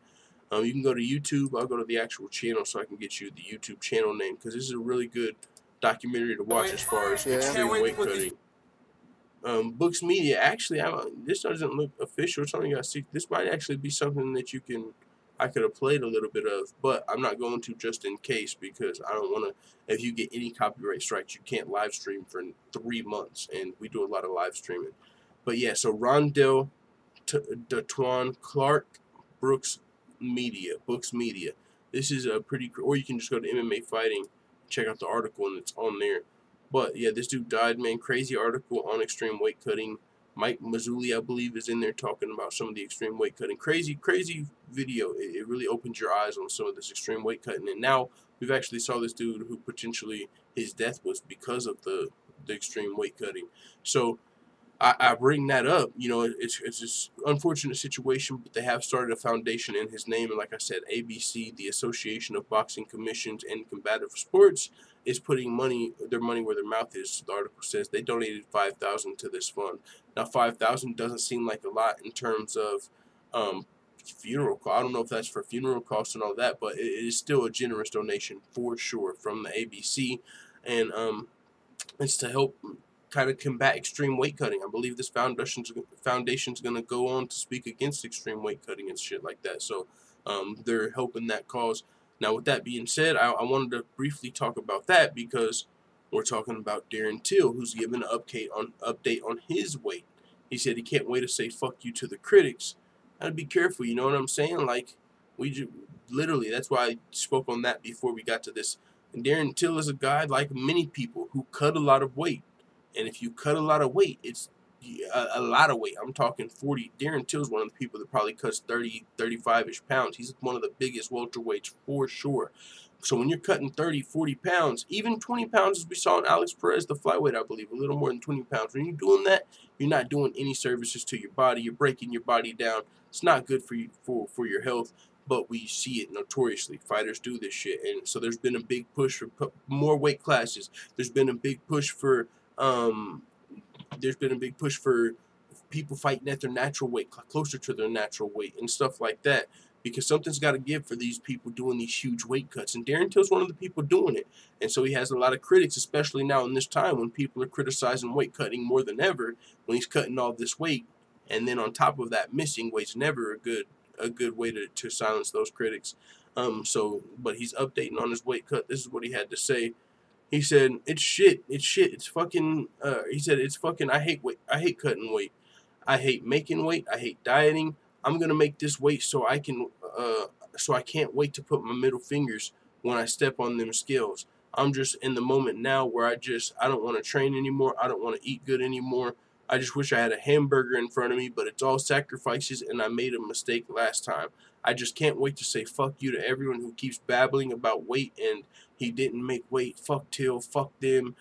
You can go to YouTube. I'll go to the actual channel so I can get you the YouTube channel name, because this is a really good documentary to watch as far as extreme weight cutting. Books Media. Actually, this doesn't look official. It's only got 6. This might actually be something that I could have played a little bit of, but I'm not going to, just in case, because I don't want to. If you get any copyright strikes, you can't live stream for 3 months, and we do a lot of live streaming. But yeah, so Rondell Datwan Clark, Books Media. This is a pretty, or you can just go to MMA Fighting check out the article, and it's on there. But yeah, this dude died, man. Crazy article on extreme weight cutting. Mike Mazzulli, I believe, is in there talking about some of the extreme weight cutting. Crazy video. It really opens your eyes on some of this extreme weight cutting. And now we've actually saw this dude who potentially his death was because of the extreme weight cutting. So I bring that up. You know, it's this unfortunate situation, but they have started a foundation in his name. And like I said, ABC, the Association of Boxing Commissions and Combative Sports, is putting their money where their mouth is. The article says they donated $5,000 to this fund. Now, $5,000 doesn't seem like a lot in terms of funeral cost. I don't know if that's for funeral costs and all that, but it is still a generous donation for sure from the ABC, and it's to help kind of combat extreme weight cutting. I believe this foundation's going to go on to speak against extreme weight cutting and shit like that. So they're helping that cause. Now, with that being said, I wanted to briefly talk about that because we're talking about Darren Till, who's given an update on his weight. He said he can't wait to say fuck you to the critics. Gotta be careful, you know what I'm saying? Like, literally, that's why I spoke on that before we got to this. And Darren Till is a guy, like many people, who cut a lot of weight. And if you cut a lot of weight, it's a lot of weight. I'm talking 40. Darren Till's one of the people that probably cuts 30, 35-ish pounds. He's one of the biggest welterweights for sure. So when you're cutting 30, 40 pounds, even 20 pounds, as we saw in Alex Perez, the flyweight, I believe, a little more than 20 pounds. When you're doing that, you're not doing any services to your body. You're breaking your body down. It's not good for you, for your health. But we see it notoriously. Fighters do this shit. And so there's been a big push for more weight classes. There's been a big push for people fighting at their natural weight, closer to their natural weight and stuff like that, because something's got to give for these people doing these huge weight cuts. And Darren Till's one of the people doing it. And so he has a lot of critics, especially now in this time when people are criticizing weight cutting more than ever, when he's cutting all this weight. And then on top of that, missing weight's never a good way to silence those critics. But he's updating on his weight cut. This is what he had to say. He said, it's shit, it's fucking, he said, it's fucking, I hate weight, I hate cutting weight, I hate making weight, I hate dieting, I'm gonna make this weight so I can't wait to put my middle fingers when I step on them scales. I'm just in the moment now where I don't want to train anymore, I don't want to eat good anymore, I just wish I had a hamburger in front of me, but it's all sacrifices and I made a mistake last time. I just can't wait to say fuck you to everyone who keeps babbling about weight and he didn't make weight. Fuck Till, fuck them.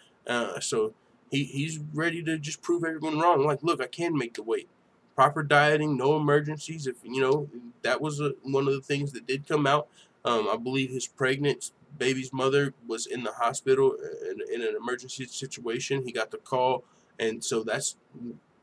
So he's ready to just prove everyone wrong. Like, look, I can make the weight. Proper dieting, no emergencies. If you know, that was one of the things that did come out. I believe his pregnant baby's mother was in the hospital in an emergency situation. He got the call, and so that's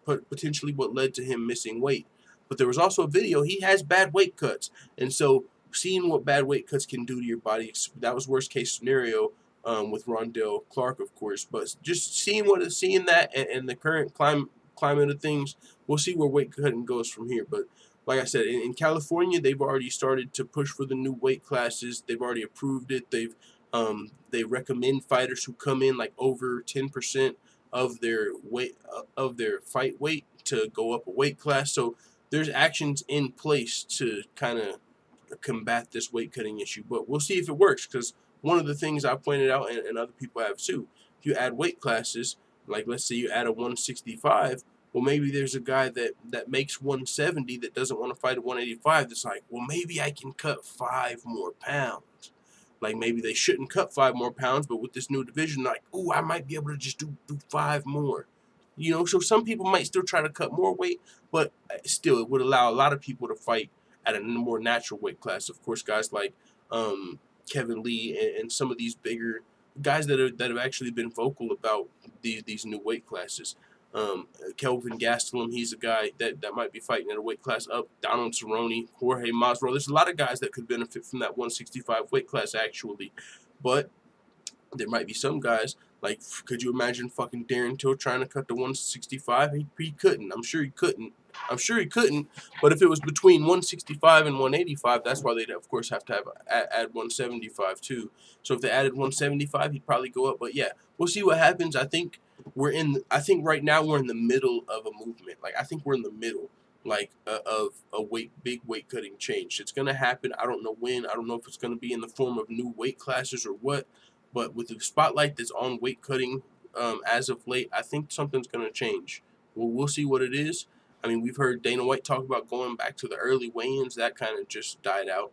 potentially what led to him missing weight. But there was also a video. He has bad weight cuts, and so seeing what bad weight cuts can do to your body, that was worst case scenario with Rondell Clark, of course. But just seeing that and the current climate of things, we'll see where weight cutting goes from here. But like I said, in California, they've already started to push for the new weight classes. They've already approved it. They recommend fighters who come in like over 10% of their weight of their fight weight to go up a weight class. So there's actions in place to kind of combat this weight cutting issue, but we'll see if it works, because one of the things I pointed out, and other people have too, if you add weight classes, like let's say you add a 165, well, maybe there's a guy that makes 170 that doesn't want to fight at 185 that's like, well, maybe I can cut 5 more pounds. Like, maybe they shouldn't cut 5 more pounds, but with this new division, like, ooh, I might be able to just do 5 more. You know, so some people might still try to cut more weight, but still it would allow a lot of people to fight at a more natural weight class. Of course, guys like Kevin Lee and some of these bigger guys that have actually been vocal about these new weight classes. Kelvin Gastelum, he's a guy that might be fighting at a weight class up. Donald Cerrone, Jorge Masvidal. There's a lot of guys that could benefit from that 165 weight class, actually. But there might be some guys, like, could you imagine fucking Darren Till trying to cut to 165? He couldn't. I'm sure he couldn't. But if it was between 165 and 185, that's why they'd, of course, have to add 175 too. So if they added 175, he'd probably go up. But yeah, we'll see what happens. I think right now we're in the middle of a movement. Like, I think we're in the middle, like, of a big weight cutting change. It's gonna happen. I don't know when. I don't know if it's gonna be in the form of new weight classes or what. But with the spotlight that's on weight cutting as of late, I think something's going to change. We'll see what it is. I mean, we've heard Dana White talk about going back to the early weigh-ins. That kind of just died out.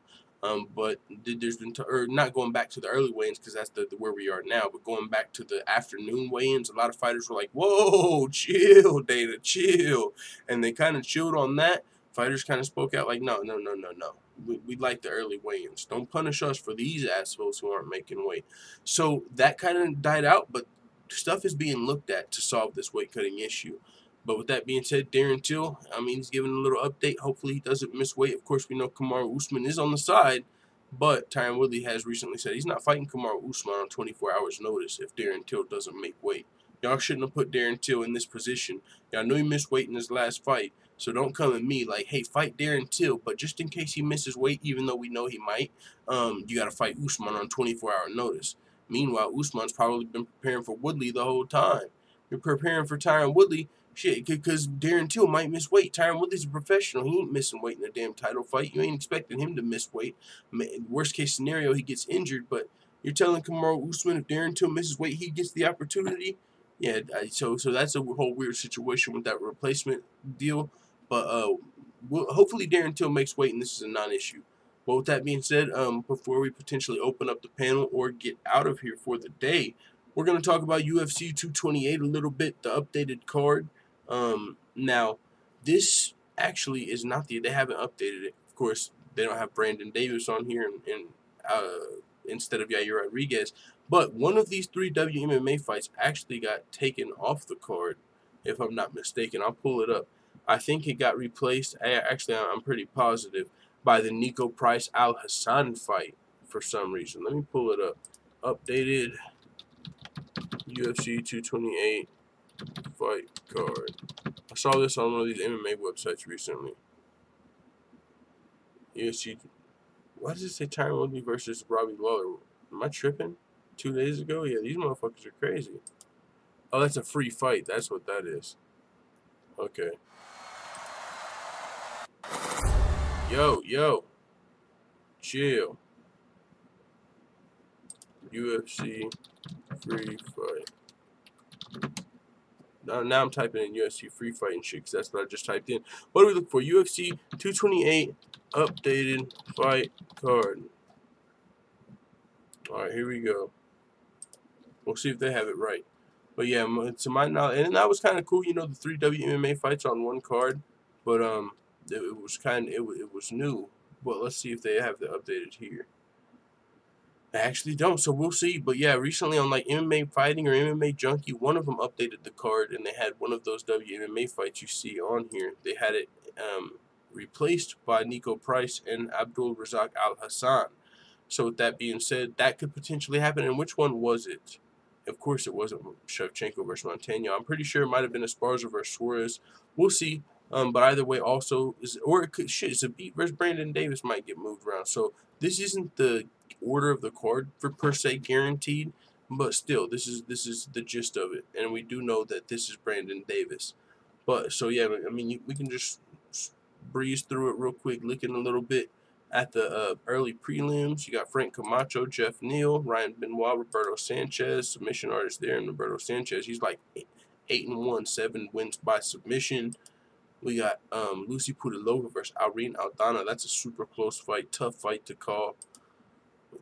But there's been, or not going back to the early weigh-ins because that's where we are now, but going back to the afternoon weigh-ins, a lot of fighters were like, whoa, chill, Dana, chill. And they kind of chilled on that. Fighters kind of spoke out like, no. We like the early weigh-ins. Don't punish us for these assholes who aren't making weight. So that kind of died out, but stuff is being looked at to solve this weight cutting issue. But with that being said, Darren Till, I mean, he's giving a little update. Hopefully he doesn't miss weight. Of course, we know Kamaru Usman is on the side, but Tyron Woodley has recently said he's not fighting Kamaru Usman on 24 hours notice if Darren Till doesn't make weight. Y'all shouldn't have put Darren Till in this position. Y'all know he missed weight in his last fight, so don't come at me like, hey, fight Darren Till, but just in case he misses weight, even though we know he might, you got to fight Usman on 24-hour notice. Meanwhile, Usman's probably been preparing for Woodley the whole time. You're preparing for Tyron Woodley. Shit, because Darren Till might miss weight. Tyron Woodley's a professional. He ain't missing weight in a damn title fight. You ain't expecting him to miss weight. Worst case scenario, he gets injured. But you're telling Kamaru Usman if Darren Till misses weight, he gets the opportunity? Yeah, so that's a whole weird situation with that replacement deal. But hopefully Darren Till makes weight and this is a non-issue. But with that being said, before we potentially open up the panel or get out of here for the day, we're going to talk about UFC 228 a little bit, the updated card. Now, this actually is not they haven't updated it. Of course, they don't have Brandon Davis on here instead of Yair Rodriguez. But one of these 3 WMMA fights actually got taken off the card, if I'm not mistaken. I'll pull it up. I think it got replaced, actually I'm pretty positive, by the Nico Price Al Hassan fight for some reason. Let me pull it up. Updated UFC 228 fight card. I saw this on one of these MMA websites recently. UFC. Why does it say Tyron Woodley versus Robbie Lawler? Am I tripping? 2 days ago? Yeah, these motherfuckers are crazy. Oh, that's a free fight. That's what that is. Okay. Yo. Chill. UFC free fight. Now I'm typing in UFC free fight and shit because that's what I just typed in. What do we look for? UFC 228 updated fight card. Alright, here we go. We'll see if they have it right. But yeah, to my knowledge, and that was kind of cool, you know, the 3 WMMA fights on one card. But it was new. But let's see if they have it updated here. I actually don't, so we'll see. But yeah, recently on like MMA Fighting or MMA Junkie, one of them updated the card and they had one of those WMMA fights you see on here. They had it replaced by Nico Price and Abdul Razak Al Hassan. So with that being said, that could potentially happen. And which one was it? Of course it wasn't Shevchenko versus Montano. I'm pretty sure it might have been Esparza versus Suarez. We'll see. But either way, also, or it could, Zabit versus Brandon Davis might get moved around. So this isn't the order of the card for per se guaranteed, but still, this is the gist of it, and we do know that this is Brandon Davis. But so yeah, I mean, we can just breeze through it real quick, looking a little bit at the early prelims. You got Frank Camacho, Jeff Neal, Ryan Benoit, Roberto Sanchez, submission artist there, and Roberto Sanchez. He's like 8-1, 7 wins by submission. We got Lucy Pudilova versus Iuri Alcantara. That's a super close fight, tough fight to call.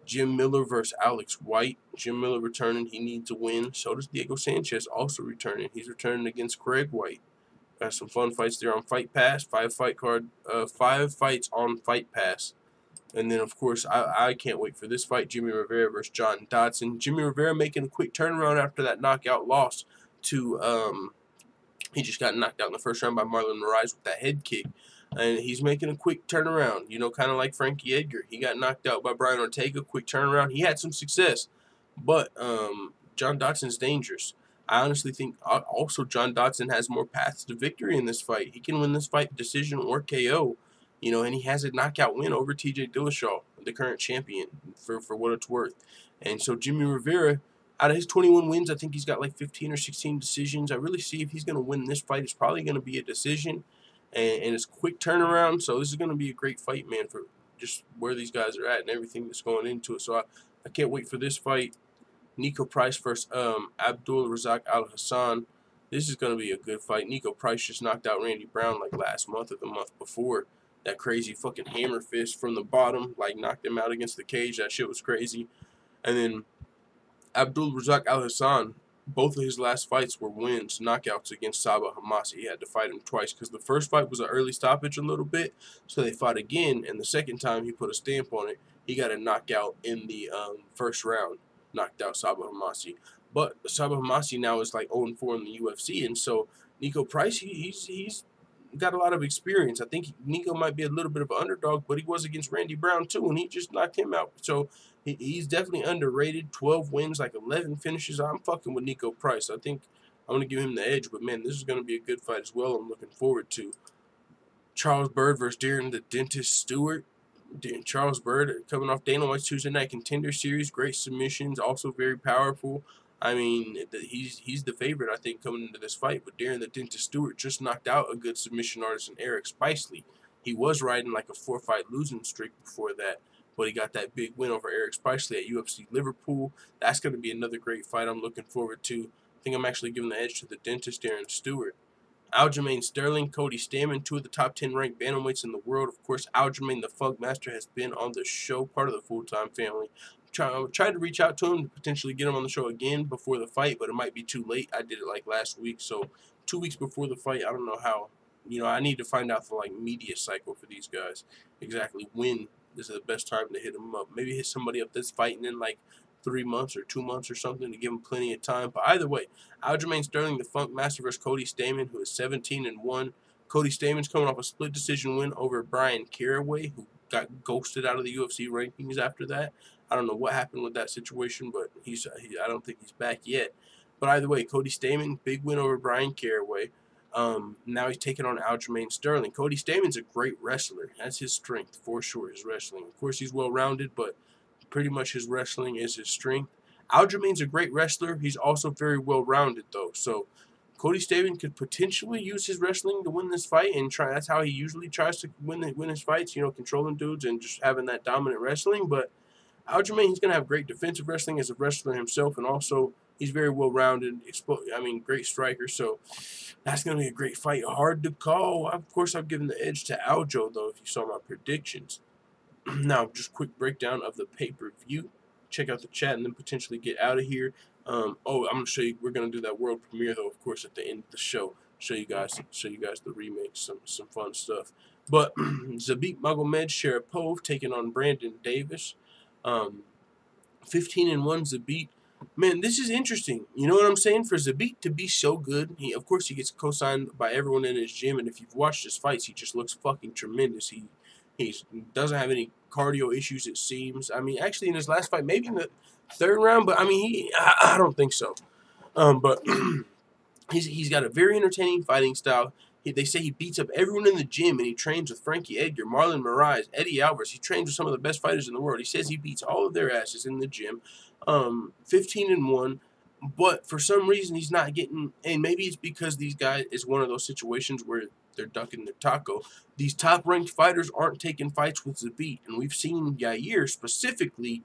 Jim Miller versus Alex White. Jim Miller returning. He needs to win. So does Diego Sanchez, also returning. He's returning against Craig White. Got some fun fights there on Fight Pass. 5 fights on Fight Pass. And then, of course, I can't wait for this fight. Jimmie Rivera versus John Dodson. Jimmie Rivera making a quick turnaround after that knockout loss to he just got knocked out in the first round by Marlon Moraes with that head kick. And he's making a quick turnaround, you know, kind of like Frankie Edgar. He got knocked out by Brian Ortega, quick turnaround. He had some success, but John Dodson's dangerous. I honestly think also John Dodson has more paths to victory in this fight. He can win this fight decision or KO, you know, and he has a knockout win over TJ Dillashaw, the current champion, for what it's worth. And so Jimmie Rivera, out of his 21 wins, I think he's got like 15 or 16 decisions. I really see if he's going to win this fight, it's probably going to be a decision. And it's quick turnaround, so this is going to be a great fight, man, for just where these guys are at and everything that's going into it. So I can't wait for this fight. Nico Price versus Abdul Razak Al Hassan. This is going to be a good fight. Nico Price just knocked out Randy Brown like last month or the month before. That crazy fucking hammer fist from the bottom, like knocked him out against the cage. That shit was crazy. And then Abdul Razak Al Hassan, both of his last fights were wins, knockouts against Sabah Hamasi. He had to fight him twice because the first fight was an early stoppage a little bit, so they fought again, and the second time he put a stamp on it. He got a knockout in the first round, knocked out Sabah Hamasi. But Sabah Hamasi now is like 0-4 in the UFC, and so Nico Price, he's got a lot of experience. I think Nico might be a little bit of an underdog, but he was against Randy Brown too, and he just knocked him out. So he's definitely underrated. 12 wins, like 11 finishes. I'm fucking with Nico Price. I think I'm going to give him the edge, but man, this is going to be a good fight as well. I'm looking forward to Charles Byrd versus Darren the Dentist Stewart. Charles Byrd coming off Dana White's Tuesday Night Contender Series. Great submissions, also very powerful. I mean, he's the favorite, I think, coming into this fight. But Darren the Dentist Stewart just knocked out a good submission artist in Eric Spicely. He was riding like a 4-fight losing streak before that, but he got that big win over Eric Spicely at UFC Liverpool. That's going to be another great fight I'm looking forward to. I think I'm actually giving the edge to the Dentist, Darren Stewart. Aljamain Sterling, Cody Stamann, 2 of the top 10 ranked bantamweights in the world. Of course, Aljamain, the Funk Master, has been on the show, part of the full-time family. I tried to reach out to him to potentially get him on the show again before the fight, but it might be too late. I did it like last week, so 2 weeks before the fight, I don't know how. You know, I need to find out the like media cycle for these guys, exactly when is the best time to hit them up. Maybe hit somebody up that's fighting in like 3 months or 2 months or something to give him plenty of time. But either way, Aljamain Sterling, the Funk Master versus Cody Stamann, who is 17-1. Cody Stamann's coming off a split decision win over Brian Caraway, who got ghosted out of the UFC rankings after that. I don't know what happened with that situation, but I don't think he's back yet. But either way, Cody Stamann, big win over Brian Caraway. Now he's taking on Aljamain Sterling. Cody Stamann's a great wrestler. That's his strength, for sure, his wrestling. Of course, he's well-rounded, but pretty much his wrestling is his strength. Aljamain's a great wrestler. He's also very well-rounded, though. So Cody Stamann could potentially use his wrestling to win this fight, and try. That's how he usually tries to win his fights, you know, controlling dudes and just having that dominant wrestling. But Aljamain, he's going to have great defensive wrestling as a wrestler himself, and also he's very well-rounded, great striker, so that's going to be a great fight. Hard to call. Of course, I'm giving the edge to Aljo, though, if you saw my predictions. Now, just quick breakdown of the pay-per-view. Check out the chat and then potentially get out of here. I'm going to show you, we're going to do that world premiere, though, of course, at the end of the show. Show you guys the remake, some fun stuff. But Zabit Magomed Sharapov taking on Brandon Davis. 15-1 Zabit. Man, this is interesting. You know what I'm saying? For Zabit to be so good, of course he gets co-signed by everyone in his gym, and if you've watched his fights, he just looks fucking tremendous. He doesn't have any cardio issues, it seems. I mean, actually in his last fight, maybe in the 3rd round, but I mean, I don't think so. But he's got a very entertaining fighting style. They say he beats up everyone in the gym, and he trains with Frankie Edgar, Marlon Moraes, Eddie Alvarez. He trains with some of the best fighters in the world. He says he beats all of their asses in the gym. 15-1, but for some reason he's not getting, and maybe it's because these guys is one of those situations where they're ducking their taco. These top-ranked fighters aren't taking fights with Zabit, and we've seen Yair specifically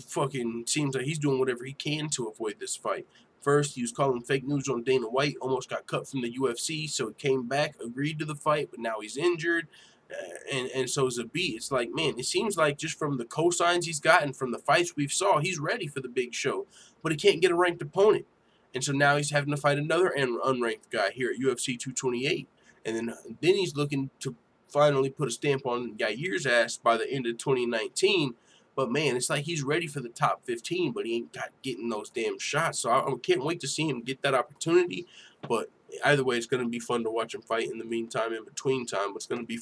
fucking seems like he's doing whatever he can to avoid this fight. First, he was calling fake news on Dana White, almost got cut from the UFC, so he came back, agreed to the fight, but now he's injured. And so Zabit, it's like, man, it seems like just from the cosigns he's gotten from the fights we've saw, he's ready for the big show, but he can't get a ranked opponent. And so now he's having to fight another unranked guy here at UFC 228. And then he's looking to finally put a stamp on Yair's ass by the end of 2019. But, man, it's like he's ready for the top 15, but he ain't getting those damn shots. So I can't wait to see him get that opportunity. But either way, it's going to be fun to watch him fight in the meantime, in between time. But it's going to be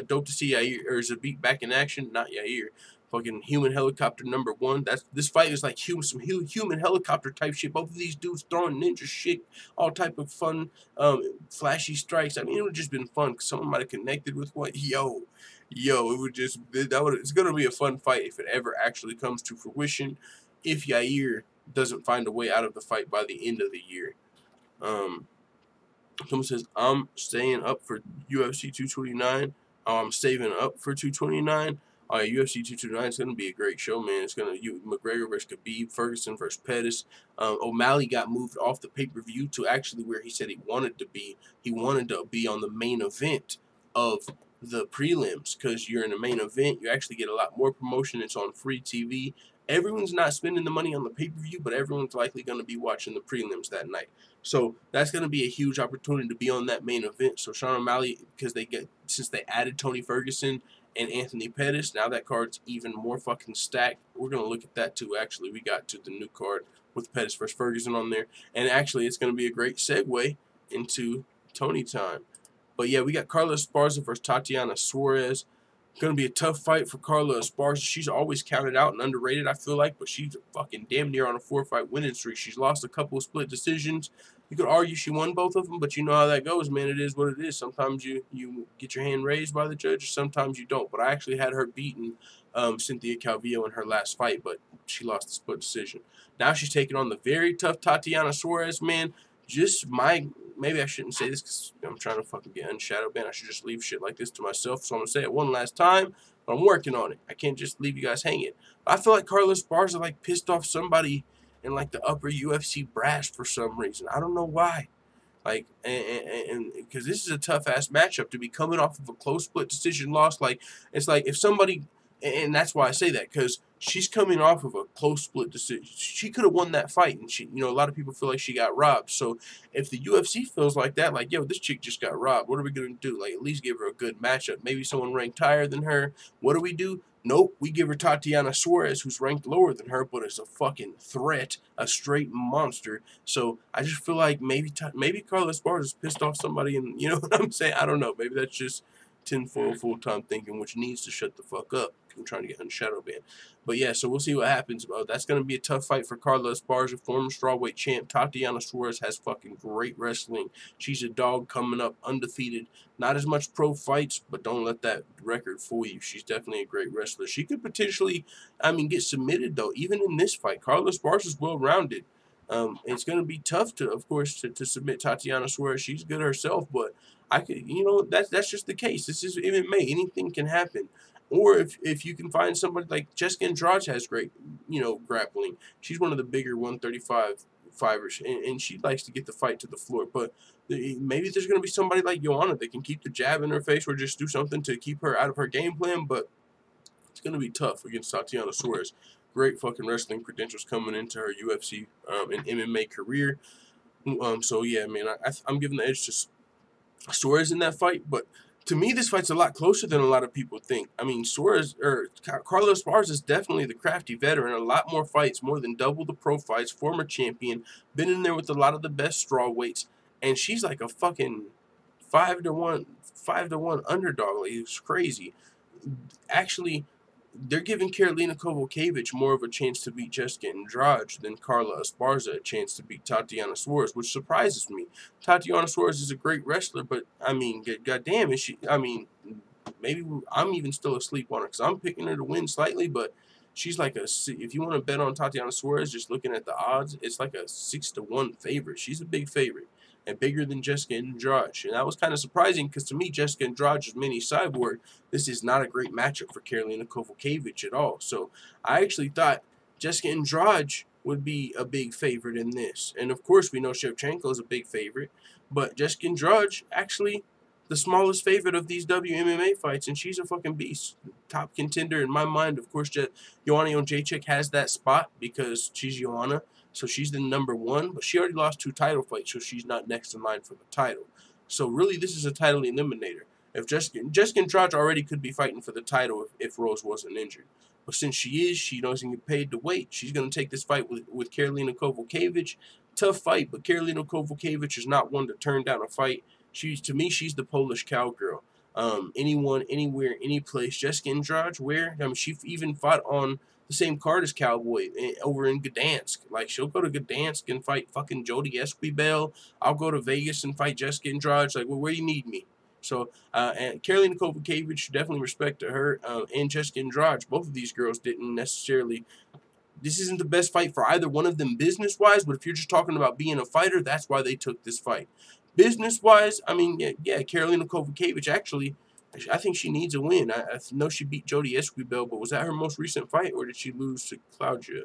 dope to see Yair, or Zabit back in action. Not Yair. Fucking human helicopter #1. This fight is like some human helicopter type shit. Both of these dudes throwing ninja shit, all type of fun, flashy strikes. I mean, it would have just been fun because someone might have connected with what. It would just it's gonna be a fun fight if it ever actually comes to fruition. If Yair doesn't find a way out of the fight by the end of the year. Someone says I'm staying up for UFC 229. I'm saving up for 229. Oh, yeah, UFC 229 is going to be a great show, man. It's going to McGregor versus Khabib, Ferguson versus Pettis. O'Malley got moved off the pay-per-view to actually where he said he wanted to be. He wanted to be on the main event of the prelims, because you're in the main event. You actually get a lot more promotion. It's on free TV. Everyone's not spending the money on the pay-per-view, but everyone's likely going to be watching the prelims that night. So that's going to be a huge opportunity to be on that main event. So Sean O'Malley, because since they added Tony Ferguson and Anthony Pettis, now that card's even more fucking stacked. We're going to look at that too, actually. We got to the new card with Pettis versus Ferguson on there. And actually, it's going to be a great segue into Tony time. But yeah, we got Carla Esparza versus Tatiana Suarez. Going to be a tough fight for Carla Esparza. She's always counted out and underrated, I feel like, but she's fucking damn near on a 4-fight winning streak. She's lost a couple of split decisions. You could argue she won both of them, but you know how that goes, man. It is what it is. Sometimes you get your hand raised by the judge, sometimes you don't. But I actually had her beating Cynthia Calvillo in her last fight, but she lost the split decision. Now she's taking on the very tough Tatiana Suarez, man. Maybe I shouldn't say this because I'm trying to fucking get unshadow banned. I should just leave shit like this to myself. So I'm going to say it one last time, but I'm working on it. I can't just leave you guys hanging. But I feel like Carla Esparza like pissed off somebody in like the upper UFC brass for some reason. I don't know why. Like, and because this is a tough ass matchup to be coming off of a close split decision loss. Like, it's like if somebody, and that's why I say that, because she's coming off of a close split decision. She could have won that fight, and a lot of people feel like she got robbed. So if the UFC feels like that, like, yo, this chick just got robbed, what are we gonna do? Like, at least give her a good matchup. Maybe someone ranked higher than her. What do? Nope, we give her Tatiana Suarez, who's ranked lower than her, but is a fucking threat, a straight monster. So I just feel like maybe Carla Esparza's pissed off somebody, and you know what I'm saying? I don't know. Maybe that's just tinfoil full-time thinking, which needs to shut the fuck up. I'm trying to get unshadow banned. But yeah, so we'll see what happens. That's going to be a tough fight for Carla Esparza, former strawweight champ. Tatiana Suarez has fucking great wrestling. She's a dog coming up undefeated. Not as much pro fights, but don't let that record fool you. She's definitely a great wrestler. She could potentially, get submitted, though, even in this fight. Carla Esparza is well-rounded. It's going to be tough, of course, to submit Tatiana Suarez. She's good herself, but I could, that's just the case. This is MMA. Anything can happen. Or if you can find somebody like Jessica Andrade has great, grappling. She's one of the bigger 135 fighters, and she likes to get the fight to the floor. But maybe there's going to be somebody like Joanna that can keep the jab in her face or just do something to keep her out of her game plan. But it's going to be tough against Tatiana Suarez. Great fucking wrestling credentials coming into her UFC and MMA career. So, yeah, man, I'm giving the edge to Suarez in that fight, but to me, this fight's a lot closer than a lot of people think. I mean, Carla Esparza is definitely the crafty veteran. A lot more fights, more than double the pro fights, former champion, been in there with a lot of the best strawweights, and she's like a fucking 5-1 underdog. Like, it's crazy. Actually, they're giving Karolina Kowalkiewicz more of a chance to beat Jessica Andrade than Carla Esparza a chance to beat Tatiana Suarez, which surprises me. Tatiana Suarez is a great wrestler, but, goddamn, is she, maybe I'm even still asleep on her, because I'm picking her to win slightly, but she's like if you want to bet on Tatiana Suarez, just looking at the odds, it's like a 6-1 favorite. She's a big favorite, and bigger than Jessica Andrade. And that was kind of surprising, because to me, Jessica Andrade is mini cyborg. This is not a great matchup for Karolina Kowalkiewicz at all. So I actually thought Jessica Andrade would be a big favorite in this. And of course, we know Shevchenko is a big favorite, but Jessica Andrade actually the smallest favorite of these WMMA fights, and she's a fucking beast. Top contender in my mind. Of course, Joanna Jędrzejczyk has that spot because she's Joanna. So she's the #1, but she already lost 2 title fights, so she's not next in line for the title. So really, this is a title eliminator. If Jessica Andrade already could be fighting for the title if Rose wasn't injured. But since she doesn't get paid to wait, she's going to take this fight with Karolina Kowalkiewicz. Tough fight, but Karolina Kowalkiewicz is not one to turn down a fight. To me, she's the Polish cowgirl. Anyone, anywhere, any place. Jessica Andrade, where? She even fought on the same card as Cowboy over in Gdansk. Like, she'll go to Gdansk and fight fucking Jody Esquibel. I'll go to Vegas and fight Jessica Andrade. Like, well, where do you need me? So, and Karolina Kowalkiewicz, definitely respect to her, and Jessica Andrade. Both of these girls didn't necessarily... This isn't the best fight for either one of them business-wise, but if you're just talking about being a fighter, that's why they took this fight. Business-wise, I mean, yeah, Karolina Kowalkiewicz actually I think she needs a win. I know she beat Jodie Esquibel, but was that her most recent fight, or did she lose to Claudia?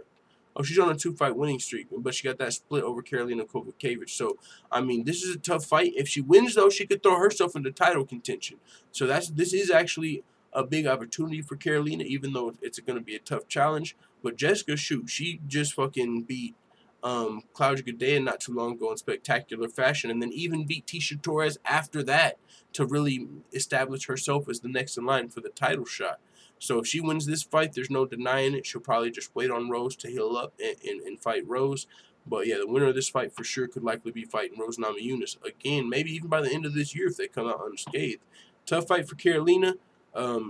Oh, she's on a 2-fight winning streak, but she got that split over Karolina Kowalkiewicz. So, I mean, this is a tough fight. If she wins, though, she could throw herself into title contention. So this is actually a big opportunity for Karolina, even though it's going to be a tough challenge. But Jessica, shoot, she just fucking beat Claudia Gadelha not too long ago in spectacular fashion, and then even beat Tecia Torres after that to really establish herself as the next in line for the title shot. So if she wins this fight, there's no denying it. She'll probably just wait on Rose to heal up and fight Rose. But yeah, the winner of this fight for sure could likely be fighting Rose Namajunas again, maybe even by the end of this year if they come out unscathed. Tough fight for Karolina.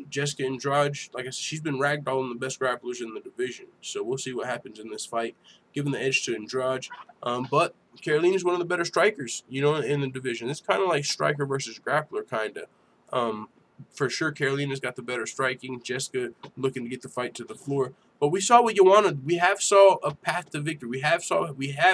Jessica Andrade, like I said, she's been ragdolling the best grapplers in the division. So we'll see what happens in this fight, giving the edge to Andrade. But Karolina's one of the better strikers, you know, in the division. It's kind of like striker versus grappler, kind of. For sure, Karolina's got the better striking. Jessica looking to get the fight to the floor. But we saw what Joanna. We have saw a path to victory. We have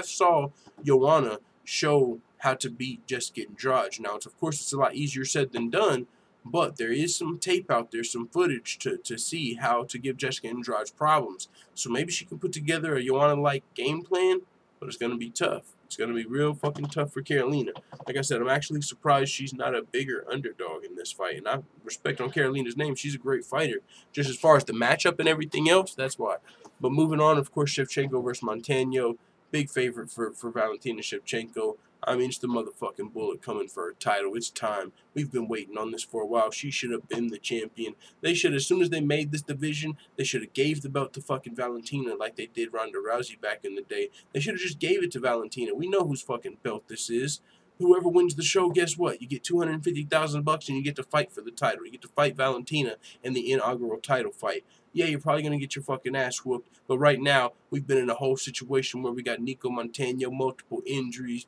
saw Joanna show how to beat Jessica Andrade. Now, of course, it's a lot easier said than done. But there is some tape out there, some footage to see how to give Jessica Andrade problems. So maybe she can put together a Joanna-like game plan, but it's going to be tough. It's going to be real fucking tough for Karolina. Like I said, I'm actually surprised she's not a bigger underdog in this fight. And I respect on Karolina's name. She's a great fighter. Just as far as the matchup and everything else, that's why. But moving on, of course, Shevchenko versus Montano. Big favorite for Valentina Shevchenko. I mean, it's the motherfucking bullet coming for her title. It's time. We've been waiting on this for a while. She should have been the champion. They should, as soon as they made this division, they should have gave the belt to fucking Valentina like they did Ronda Rousey back in the day. They should have just gave it to Valentina. We know whose fucking belt this is. Whoever wins the show, guess what? You get $250,000 and you get to fight for the title. You get to fight Valentina in the inaugural title fight. Yeah, you're probably going to get your fucking ass whooped. But right now, we've been in a whole situation where we got Nico Montano, multiple injuries,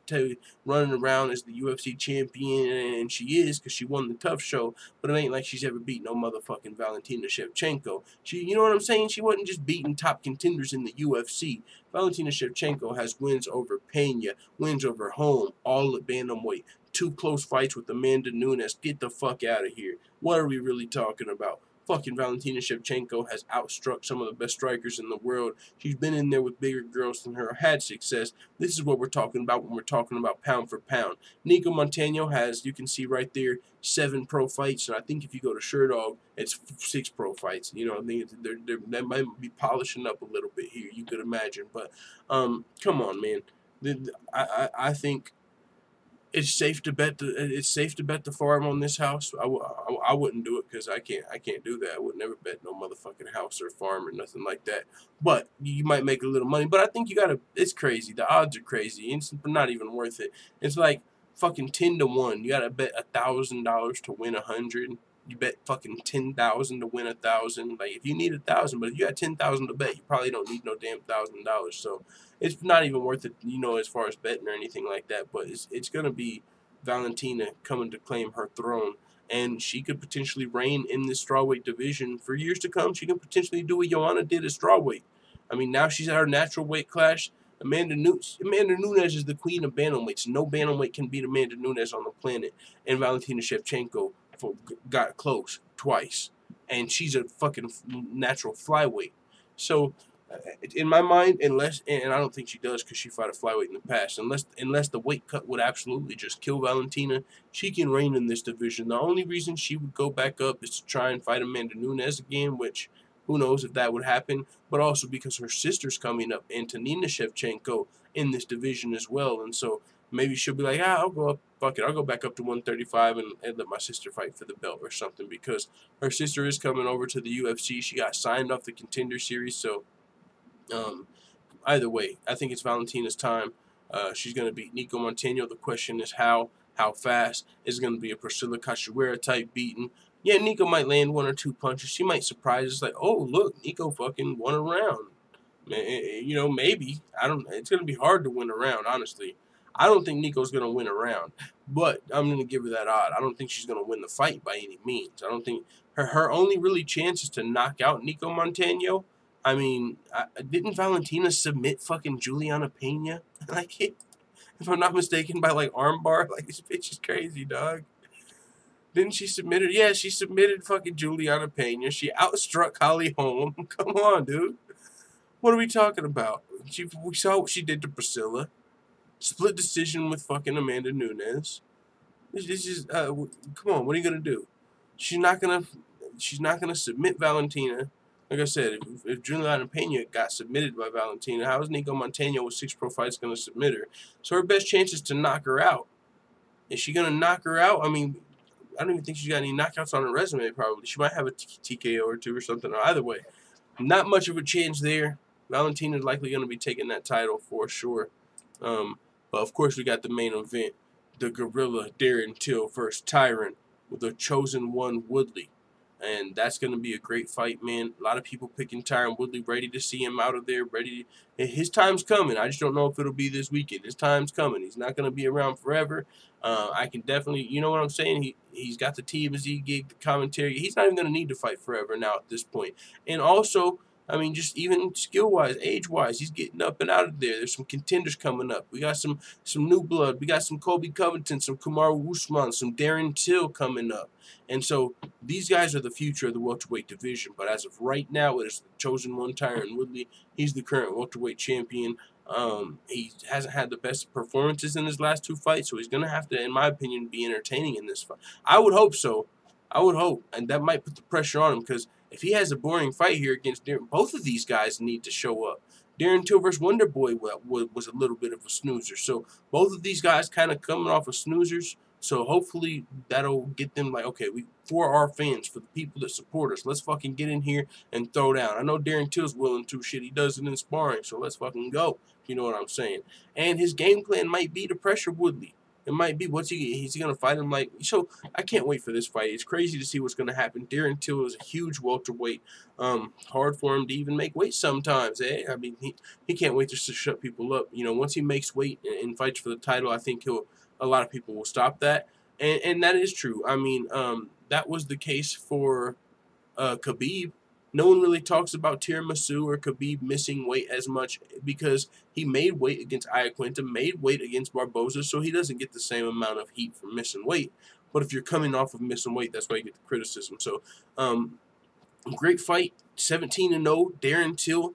running around as the UFC champion. And she is, because she won the tough show. But it ain't like she's ever beat no motherfucking Valentina Shevchenko. You know what I'm saying? She wasn't just beating top contenders in the UFC. Valentina Shevchenko has wins over Pena, wins over Holm, all at bantamweight. 2 close fights with Amanda Nunes. Get the fuck out of here. What are we really talking about? Fucking Valentina Shevchenko has outstruck some of the best strikers in the world. She's been in there with bigger girls than her, had success. This is what we're talking about when we're talking about pound for pound. Nico Montano has, you can see right there, 7 pro fights, and I think if you go to Sherdog, it's 6 pro fights. You know, I think they might be polishing up a little bit here, you could imagine. But come on, man. I think it's safe to bet the farm on this house. I wouldn't do it because I can't do that. I would never bet no motherfucking house or farm or nothing like that. But you might make a little money. But I think you gotta. It's crazy. The odds are crazy. It's not even worth it. It's like fucking 10 to 1. You gotta bet $1,000 to win 100. You bet fucking 10,000 to win 1,000. Like if you need 1,000, but if you got 10,000 to bet, you probably don't need no damn $1,000. So it's not even worth it, you know, as far as betting or anything like that. But it's gonna be Valentina coming to claim her throne, and she could potentially reign in this strawweight division for years to come. She can potentially do what Joanna did at strawweight. I mean, now she's at her natural weight class. Amanda Nunes is the queen of bantamweights. No bantamweight can beat Amanda Nunes on the planet. And Valentina Shevchenko got close twice, and she's a fucking natural flyweight. So in my mind, and I don't think she does because she fought a flyweight in the past, unless the weight cut would absolutely just kill Valentina, she can reign in this division. The only reason she would go back up is to try and fight Amanda Nunes again, which who knows if that would happen, but also because her sister's coming up, Antonina Shevchenko, in this division as well. And so maybe she'll be like, I'll go up, fuck it, I'll go back up to 135 and let my sister fight for the belt or something, because her sister is coming over to the UFC. She got signed off the Contender Series, so either way, I think it's Valentina's time. She's going to beat Nico Montano. The question is how fast. Is it going to be a Priscilla Cachoeira type beating? Yeah, Nico might land 1 or 2 punches. She might surprise us like, oh, look, Nico fucking won a round. You know, maybe. It's going to be hard to win a round, honestly. I don't think Nico's going to win a round, but I'm going to give her that odd. I don't think she's going to win the fight by any means. I don't think her only really chance is to knock out Nico Montano. I mean, didn't Valentina submit fucking Juliana Pena? Like, if I'm not mistaken, by like armbar? Like, this bitch is crazy, dog. Didn't she submit her? Yeah, she submitted fucking Juliana Pena. She outstruck Holly Holm. Come on, dude. What are we talking about? We saw what she did to Priscilla. Split decision with fucking Amanda Nunes. This is come on. What are you gonna do? She's not gonna submit Valentina. Like I said, if Juliana Pena got submitted by Valentina, how is Nico Montano with 6 pro fights gonna submit her? So her best chance is to knock her out. Is she gonna knock her out? I mean, I don't even think she's got any knockouts on her resume. Probably she might have a TKO or 2 or something. Either way, not much of a change there. Valentina's likely gonna be taking that title for sure. But of course, we got the main event. The Gorilla Darren Till versus Tyrant with the chosen one Woodley. And that's going to be a great fight, man. A lot of people picking Tyron Woodley, ready to see him out of there. His time's coming. I just don't know if it'll be this weekend. His time's coming. He's not going to be around forever. I can definitely, you know what I'm saying? He's got the TMZ gig, the commentary. He's not even going to need to fight forever now at this point. And also, I mean, just even skill-wise, age-wise, he's getting up and out of there. There's some contenders coming up. We got some new blood. We got some Colby Covington, some Kamaru Usman, some Darren Till coming up. And so these guys are the future of the welterweight division. But as of right now, it is the chosen one, Tyron Woodley. He's the current welterweight champion. He hasn't had the best performances in his last 2 fights, so he's going to have to, in my opinion, be entertaining in this fight. I would hope so. I would hope. And that might put the pressure on him because if he has a boring fight here against Darren, both of these guys need to show up. Darren Till versus Wonderboy was a little bit of a snoozer. So both of these guys kind of coming off of snoozers. So hopefully that'll get them like, okay, for our fans, for the people that support us, let's fucking get in here and throw down. I know Darren Till's willing to. Shit, he does it in sparring. So let's fucking go. You know what I'm saying? And his game plan might be to pressure Woodley. It might be, is he going to fight him like, so I can't wait for this fight. It's crazy to see what's going to happen. Darren Till is a huge welterweight. Hard for him to even make weight sometimes, eh? I mean, he can't wait just to shut people up. You know, once he makes weight and fights for the title, I think a lot of people will stop that. And that is true. I mean, that was the case for Khabib. No one really talks about Tiramisu or Khabib missing weight as much because he made weight against Iaquinta, made weight against Barboza, so he doesn't get the same amount of heat for missing weight. But if you're coming off of missing weight, that's why you get the criticism. So, great fight, 17-0, Darren Till,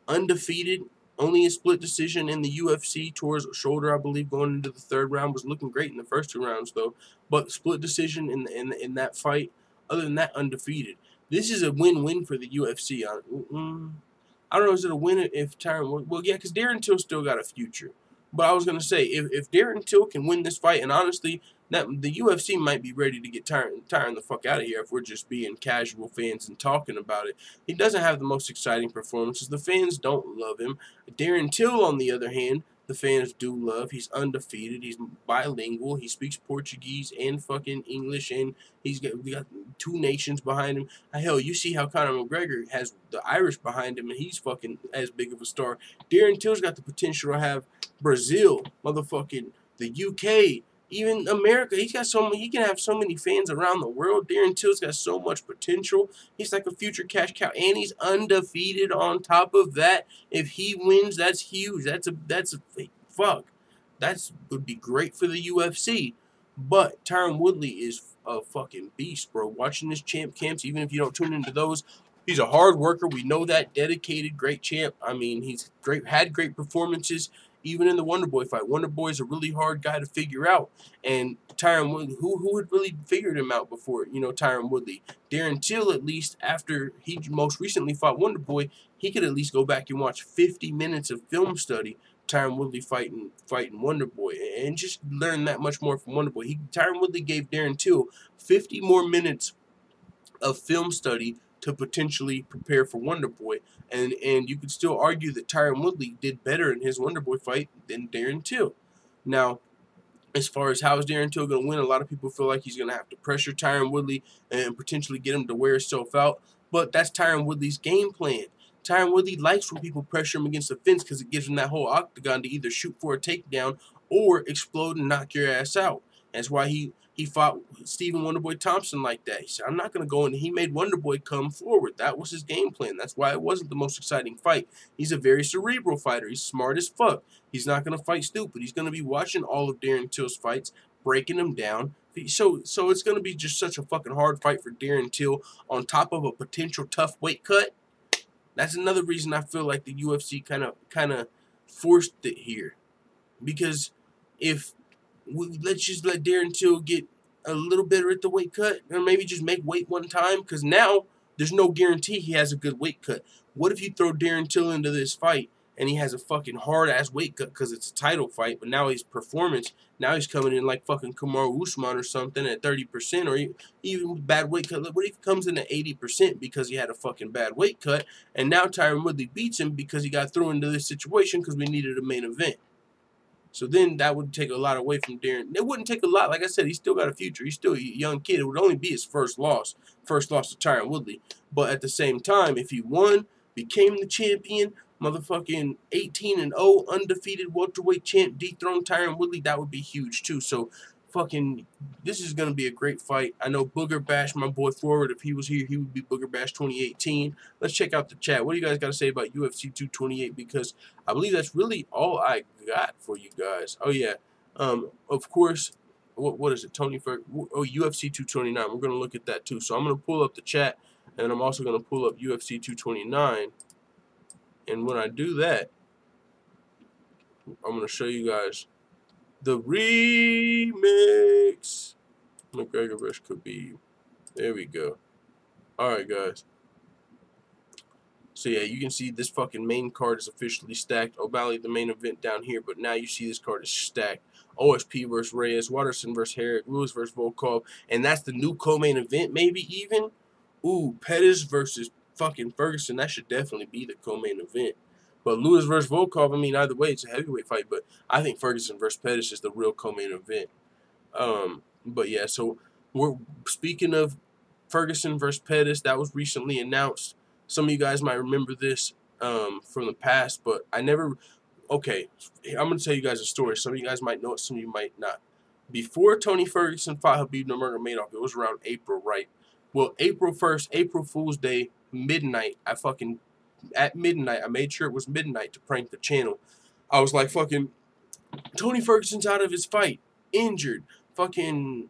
undefeated, only a split decision in the UFC towards shoulder, I believe, going into the 3rd round. Was looking great in the first 2 rounds, though. But split decision in that fight. Other than that, undefeated. This is a win-win for the UFC. I don't know, is it a win if Tyron... Well, yeah, because Darren Till still got a future. But I was going to say, if Darren Till can win this fight, and honestly, the UFC might be ready to get Tyron the fuck out of here if we're just being casual fans and talking about it. He doesn't have the most exciting performances. The fans don't love him. Darren Till, on the other hand, the fans do love. He's undefeated. He's bilingual. He speaks Portuguese and fucking English, and we got 2 nations behind him. Hell, you see how Conor McGregor has the Irish behind him, and he's fucking as big of a star. Darren Till's got the potential to have Brazil, motherfucking the UK, even America. He can have so many fans around the world. Darren Till's got so much potential. He's like a future cash cow, and he's undefeated on top of that. If he wins, that's huge. That's a fuck. That would be great for the UFC. But Tyron Woodley is a fucking beast, bro. Watching his champ camps, even if you don't tune into those, he's a hard worker. We know that. Dedicated, great champ. I mean, he's had great performances. Even in the Wonderboy fight, Wonderboy's a really hard guy to figure out. And Tyron Woodley, who had really figured him out before, you know, Tyron Woodley? Darren Till, at least after he most recently fought Wonderboy, he could at least go back and watch 50 minutes of film study, Tyron Woodley fighting Wonderboy, and just learn that much more from Wonderboy. Tyron Woodley gave Darren Till 50 more minutes of film study to potentially prepare for Wonderboy. And you could still argue that Tyron Woodley did better in his Wonderboy fight than Darren Till. Now, as far as how is Darren Till going to win, a lot of people feel like he's going to have to pressure Tyron Woodley and potentially get him to wear himself out. But that's Tyron Woodley's game plan. Tyron Woodley likes when people pressure him against the fence because it gives him that whole octagon to either shoot for a takedown or explode and knock your ass out. That's why he fought Stephen Wonderboy Thompson like that. He said, I'm not going to go in. He made Wonderboy come forward. That was his game plan. That's why it wasn't the most exciting fight. He's a very cerebral fighter. He's smart as fuck. He's not going to fight stupid. He's going to be watching all of Darren Till's fights, breaking them down, So it's going to be just such a fucking hard fight for Darren Till on top of a potential tough weight cut. That's another reason I feel like the UFC kind of forced it here. Because if let's just let Darren Till get a little better at the weight cut, or maybe just make weight one time, because now there's no guarantee he has a good weight cut. What if you throw Darren Till into this fight and he has a fucking hard-ass weight cut because it's a title fight, but now his performance, now he's coming in like fucking Kamaru Usman or something at 30%, or even bad weight cut. What if he comes in at 80% because he had a fucking bad weight cut, and now Tyron Woodley beats him because he got thrown into this situation because we needed a main event? So then that would take a lot away from Darren. It wouldn't take a lot. Like I said, he's still got a future. He's still a young kid. It would only be his first loss to Tyron Woodley. But at the same time, if he won, became the champion, motherfucking 18-0, undefeated welterweight champ, dethroned Tyron Woodley, that would be huge too. So fucking, this is going to be a great fight. I know Booger Bash, my boy Forward, if he was here, he would be Booger Bash 2018. Let's check out the chat. What do you guys got to say about UFC 228? Because I believe that's really all I got for you guys. Oh, yeah. Of course, what is it? Tony Ferg? Oh, UFC 229. We're going to look at that too. So I'm going to pull up the chat, and I'm also going to pull up UFC 229. And when I do that, I'm going to show you guys the remix. McGregor vs. Khabib. There we go. Alright, guys. So, yeah, you can see this fucking main card is officially stacked. O'Malley, the main event down here, but now you see this card is stacked. OSP versus Reyes, Watterson versus Herrick, Lewis versus Volkov, and that's the new co-main event, maybe even. Ooh, Pettis versus fucking Ferguson. That should definitely be the co-main event. But Lewis versus Volkov, I mean, either way, it's a heavyweight fight. But I think Ferguson versus Pettis is the real co-main event. But yeah, so we're speaking of Ferguson versus Pettis. That was recently announced. Some of you guys might remember this from the past, but I never. Okay, I'm gonna tell you guys a story. Some of you guys might know it, some of you might not. Before Tony Ferguson fought Khabib Nurmagomedov, it was around April, right? Well, April 1st, April Fool's Day, midnight. At midnight, I made sure it was midnight to prank the channel. I was like, fucking, Tony Ferguson's out of his fight, injured, fucking,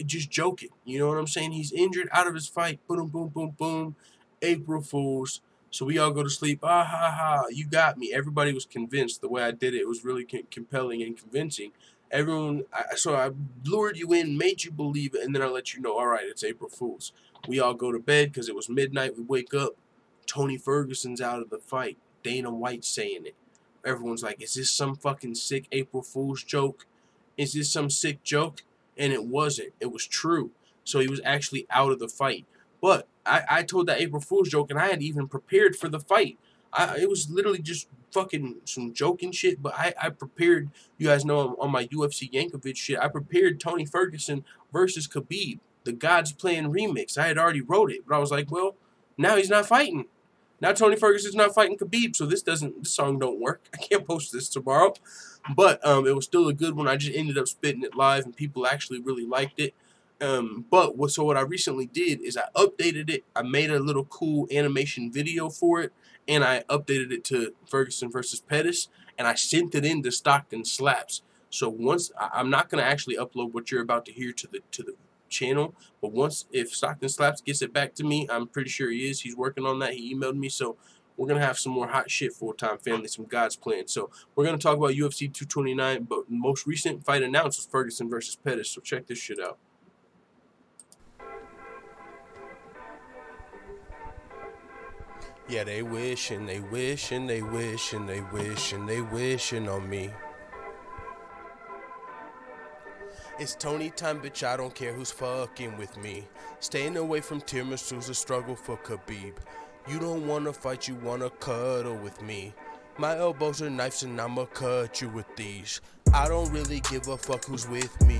just joking. You know what I'm saying? He's injured, out of his fight. Boom, boom, boom, boom. April Fools. So we all go to sleep. Ah, ha, ha. You got me. Everybody was convinced the way I did it. It was really compelling and convincing. Everyone, so I lured you in, made you believe it, and then I let you know, all right, it's April Fools. We all go to bed because it was midnight. We wake up. Tony Ferguson's out of the fight. Dana White saying it. Everyone's like, is this some fucking sick April Fool's joke? Is this some sick joke? And it wasn't. It was true. So he was actually out of the fight. But I told that April Fool's joke, and I had even prepared for the fight. It was literally just fucking some joking shit, but I prepared, you guys know on my UFC Yankovic shit, I prepared Tony Ferguson versus Khabib, the God's Plan remix. I had already wrote it, but I was like, well, now he's not fighting. Now Tony Ferguson's not fighting Khabib, so this song don't work. I can't post this tomorrow. But it was still a good one. I just ended up spitting it live, and people actually really liked it. So what I recently did is I updated it. I made a little cool animation video for it, and I updated it to Ferguson versus Pettis, and I sent it in to Stockton Slaps. So once I'm not gonna actually upload what you're about to hear to the channel, but if Stockton Slaps gets it back to me, I'm pretty sure he is. He's working on that. He emailed me, so we're gonna have some more hot shit, full-time family, some God's Plan. So we're gonna talk about UFC 229, but the most recent fight announced was Ferguson versus Pettis. So check this shit out. Yeah, they wish and they wish and they wish and they wish and they wishing on me. It's Tony time, bitch, I don't care who's fucking with me. Staying away from tiramisu's a struggle for Khabib. You don't wanna fight, you wanna cuddle with me. My elbows are knives and I'ma cut you with these. I don't really give a fuck who's with me.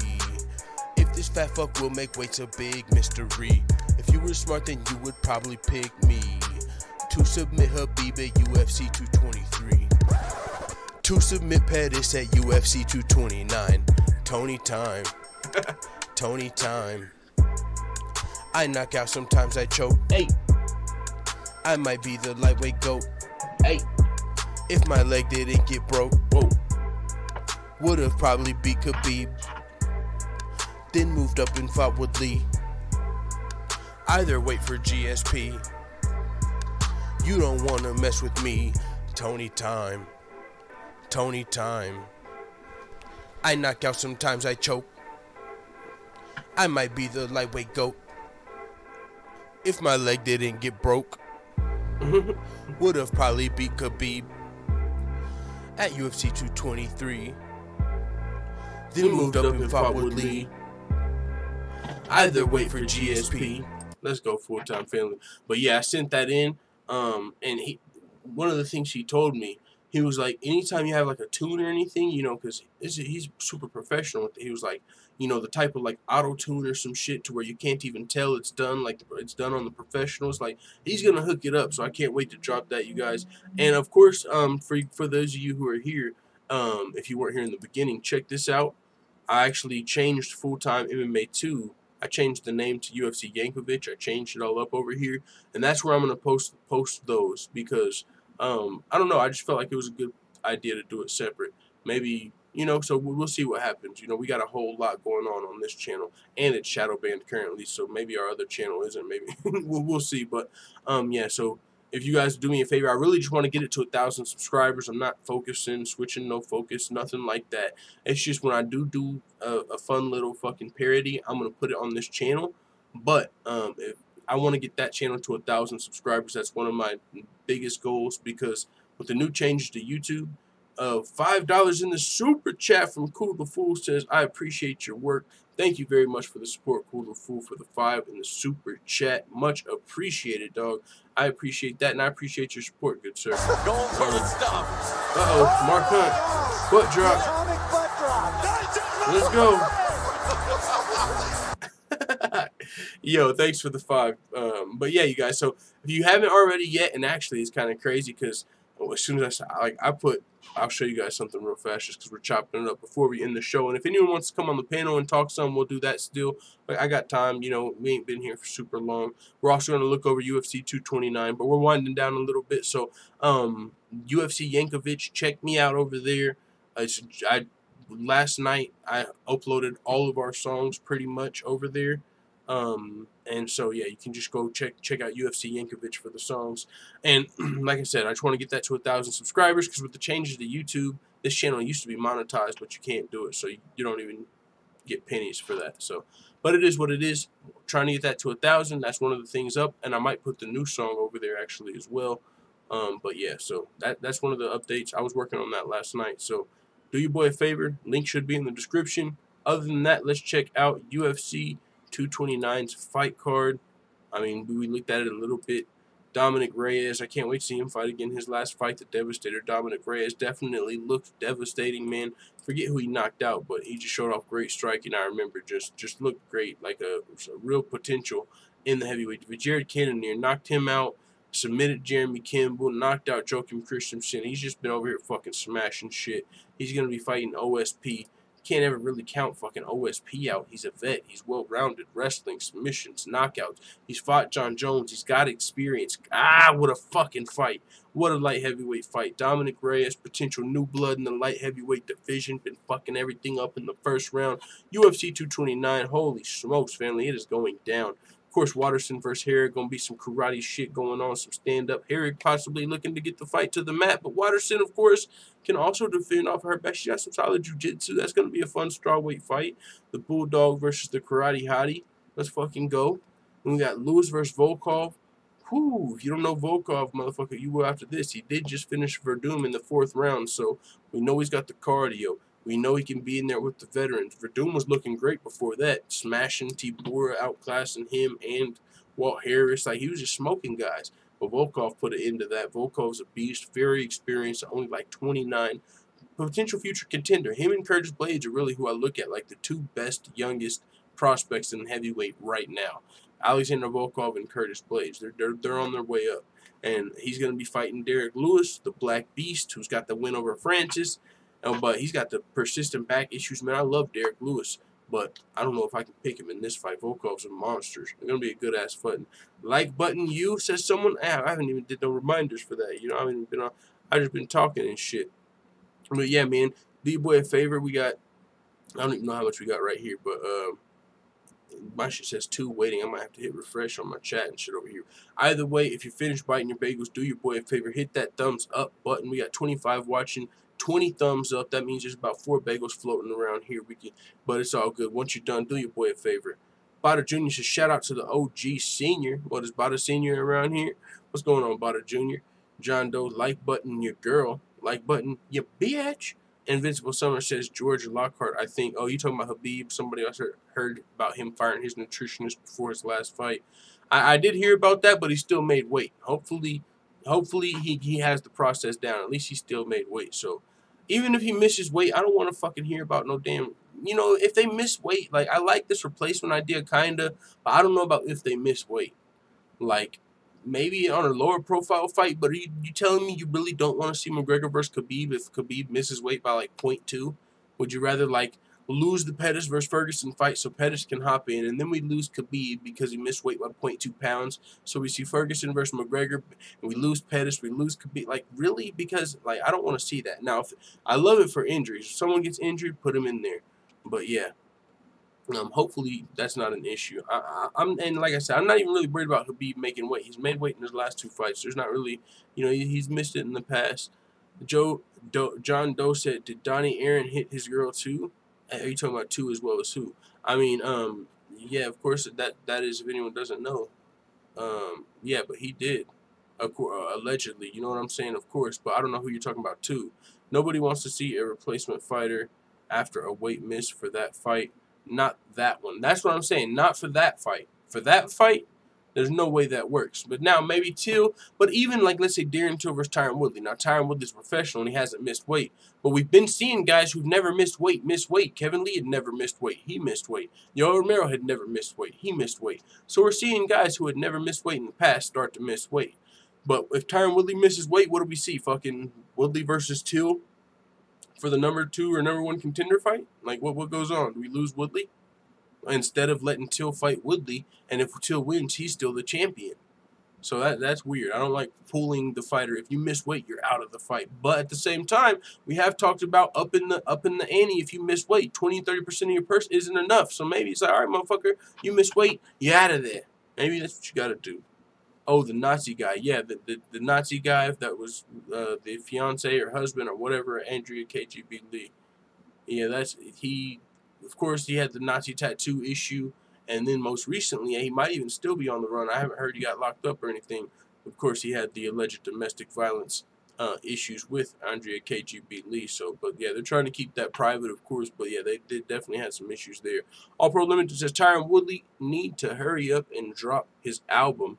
If this fat fuck will make weights a big mystery. If you were smart, then you would probably pick me to submit Khabib at UFC 223. To submit Pettis at UFC 229. Tony time. Tony time. I knock out, sometimes I choke. Hey. I might be the lightweight GOAT. Hey. If my leg didn't get broke, whoa, would've probably beat Khabib. then moved up and fought Woodley. Either wait for GSP. You don't wanna mess with me. Tony time. Tony time. I knock out, sometimes I choke. I might be the lightweight GOAT. If my leg didn't get broke, would have probably beat Khabib at UFC 223. Then moved up and fought Woodley. Either wait for GSP. Let's go, full-time family. But yeah, I sent that in. And one of the things he told me, he was like, anytime you have like a tune or anything, you know, because he's super professional with it. He was like, you know, the type of like auto tune or some shit to where you can't even tell it's done, like it's done on the professionals. Like, he's gonna hook it up, so I can't wait to drop that, you guys. And of course, for those of you who are here, if you weren't here in the beginning, check this out. I actually changed full-time MMA 2. I changed the name to UFC Yankovic. I changed it all up over here, and that's where I'm gonna post those because I don't know. I just felt like it was a good idea to do it separate. Maybe, you know, so we'll see what happens. You know, we got a whole lot going on this channel, and it's shadow banned currently, so maybe our other channel isn't. Maybe we'll see. But yeah. So if you guys do me a favor, I really just want to get it to 1,000 subscribers. I'm not focusing, switching, no focus, nothing like that. It's just when I do a fun little fucking parody, I'm gonna put it on this channel. But if I want to get that channel to 1,000 subscribers, that's one of my biggest goals, because with the new changes to YouTube, $5 in the super chat from Cool the Fool says, I appreciate your work. Thank you very much for the support, Cool the Fool, for the 5 in the super chat. Much appreciated, dog. I appreciate that, and I appreciate your support, good sir. Going for the stop. Mark Hunt. Butt drop. Let's go. Yo, thanks for the 5. But yeah, you guys, so if you haven't already yet, and actually it's kind of crazy because as soon as I'll show you guys something real fast just because we're chopping it up before we end the show. And if anyone wants to come on the panel and talk some, we'll do that still. But I got time, you know, we ain't been here for super long. We're also going to look over UFC 229, but we're winding down a little bit. So UFC Yankovic, check me out over there. Last night I uploaded all of our songs pretty much over there. And so yeah, you can just go check out UFC Yankovic for the songs. And like I said, I just want to get that to 1,000 subscribers, because with the changes to YouTube, this channel used to be monetized, but you can't do it, so you don't even get pennies for that. So, but it is what it is. Trying to get that to 1,000. That's one of the things up, and I might put the new song over there actually as well. But yeah, so that's one of the updates. I was working on that last night. So do your boy a favor. Link should be in the description. Other than that, let's check out UFC 229's fight card. I mean, we looked at it a little bit. Dominic Reyes, I can't wait to see him fight again. His last fight, the Devastator, Dominic Reyes, definitely looked devastating, man. Forget who he knocked out, but he just showed off great striking. I remember just looked great, like a real potential in the heavyweight division. Jared Cannonier knocked him out, submitted Jeremy Kimball, knocked out Joachim Christensen. He's just been over here fucking smashing shit. He's going to be fighting OSP. Can't ever really count fucking OSP out. He's a vet. He's well-rounded. Wrestling, submissions, knockouts. He's fought John Jones. He's got experience. What a fucking fight. What a light heavyweight fight. Dominic Reyes, potential new blood in the light heavyweight division. Been fucking everything up in the first round. UFC 229. Holy smokes, family. It is going down. Of course, Waterson versus Herrick. Going to be some karate shit going on. Some stand-up. Herrick possibly looking to get the fight to the mat. But Waterson, of course, can also defend off her back. She got some solid jiu-jitsu. That's going to be a fun strawweight fight. The Bulldog versus the Karate Hottie. Let's fucking go. And we got Lewis versus Volkov. Whew, if you don't know Volkov, motherfucker, you will after this. He did just finish Verdum in the 4th round, so we know he's got the cardio. We know he can be in there with the veterans. Verdum was looking great before that, smashing Tibura, outclassing him and Walt Harris. Like, he was just smoking guys. But Volkov put an end to that. Volkov's a beast, very experienced, only like 29. Potential future contender. Him and Curtis Blades are really who I look at, like the 2 best, youngest prospects in heavyweight right now. Alexander Volkov and Curtis Blades. They're on their way up. And he's going to be fighting Derek Lewis, the Black Beast, who's got the win over Francis. But he's got the persistent back issues. Man, I love Derek Lewis, but I don't know if I can pick him in this fight. Volkov's a monster. It's going to be a good-ass fight. Like button you, says someone. I haven't even did no reminders for that. You know, I haven't even been on. I just been talking and shit. But yeah, man, do your boy a favor. We got, I don't even know how much we got right here, but My shit says 2 waiting. I might have to hit refresh on my chat and shit over here. Either way, if you finish biting your bagels, do your boy a favor. Hit that thumbs up button. We got 25 watching, 20 thumbs up. That means there's about 4 bagels floating around here. But it's all good. Once you're done, do your boy a favor. Bada Jr. says, shout out to the OG Senior. What is Bada Senior around here? What's going on, Bada Jr.? John Doe, like button your girl. Like button your bitch. Invincible Summer says George Lockhart, I think. Oh, you talking about Khabib? Somebody else heard about him firing his nutritionist before his last fight. I did hear about that, but he still made weight. Hopefully he has the process down. At least he still made weight. So even if he misses weight, I don't want to fucking hear about no damn. You know, if they miss weight, like, I like this replacement idea, kinda, but I don't know about if they miss weight. Like, maybe on a lower profile fight, but are you telling me you really don't want to see McGregor versus Khabib if Khabib misses weight by like 0.2? Would you rather like lose the Pettis versus Ferguson fight so Pettis can hop in, and then we lose Khabib because he missed weight by 0.2 pounds? So we see Ferguson versus McGregor, and we lose Pettis, we lose Khabib. Like, really? Because, like, I don't want to see that. Now, if, I love it for injuries. If someone gets injured, put him in there. But yeah. Hopefully that's not an issue. And like I said, I'm not even really worried about Khabib making weight. He's made weight in his last 2 fights. There's not really, you know, he's missed it in the past. John Doe said, did Donnie Aaron hit his girl too? Are you talking about 2 as well as who? I mean, yeah, of course that is, if anyone doesn't know. Yeah, but he did, allegedly. You know what I'm saying? Of course, but I don't know who you're talking about 2. Nobody wants to see a replacement fighter after a weight miss for that fight. Not that one. That's what I'm saying. Not for that fight. For that fight, there's no way that works. But now, maybe Till. But even, like, let's say Darren Till versus Tyron Woodley. Now, Tyron Woodley's professional and he hasn't missed weight. But we've been seeing guys who've never missed weight miss weight. Kevin Lee had never missed weight. He missed weight. Yoel Romero had never missed weight. He missed weight. So we're seeing guys who had never missed weight in the past start to miss weight. But if Tyron Woodley misses weight, what do we see? Fucking Woodley versus Till for the number 2 or number 1 contender fight? Like, what goes on? Do we lose Woodley? Instead of letting Till fight Woodley, and if Till wins, he's still the champion. So that's weird. I don't like pulling the fighter. If you miss weight, you're out of the fight. But at the same time, we have talked about up in the ante. If you miss weight, 20-30% of your purse isn't enough. So maybe it's like, all right, motherfucker, you miss weight, you're out of there. Maybe that's what you got to do. Oh, the Nazi guy. Yeah, the Nazi guy that was the fiance or husband or whatever, Andrea KGB Lee. Yeah, he. Of course, he had the Nazi tattoo issue, and then most recently, he might even still be on the run. I haven't heard he got locked up or anything. Of course, he had the alleged domestic violence issues with Andrea KGB Lee. So, but yeah, they're trying to keep that private, of course. But yeah, they definitely had some issues there. All Pro Limited says Tyron Woodley need to hurry up and drop his album.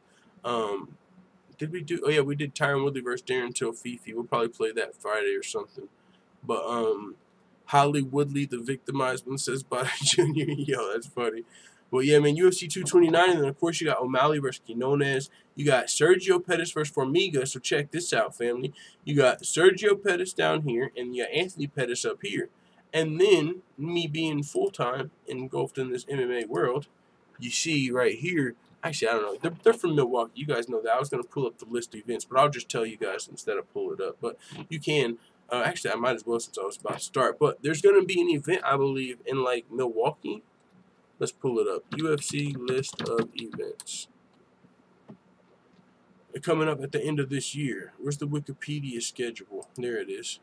Did we do? Oh yeah, we did Tyron Woodley versus Darren Till Fifi. We'll probably play that Friday or something. But Holly Woodley, the victimized one, says Bada Jr. Yo, that's funny. Well, yeah, man, UFC 229, and then, of course, you got O'Malley versus Quinones. You got Sergio Pettis versus Formiga, so check this out, family. You got Sergio Pettis down here, and you got Anthony Pettis up here. And then, me being full-time engulfed in this MMA world, you see right here, actually, I don't know, they're from Milwaukee. You guys know that. I was going to pull up the list of events, but I'll just tell you guys instead of pull it up. But you can. Actually, I might as well since I was about to start. But there's going to be an event, I believe, in, like, Milwaukee. Let's pull it up. UFC list of events. They're coming up at the end of this year. Where's the Wikipedia schedule? There it is.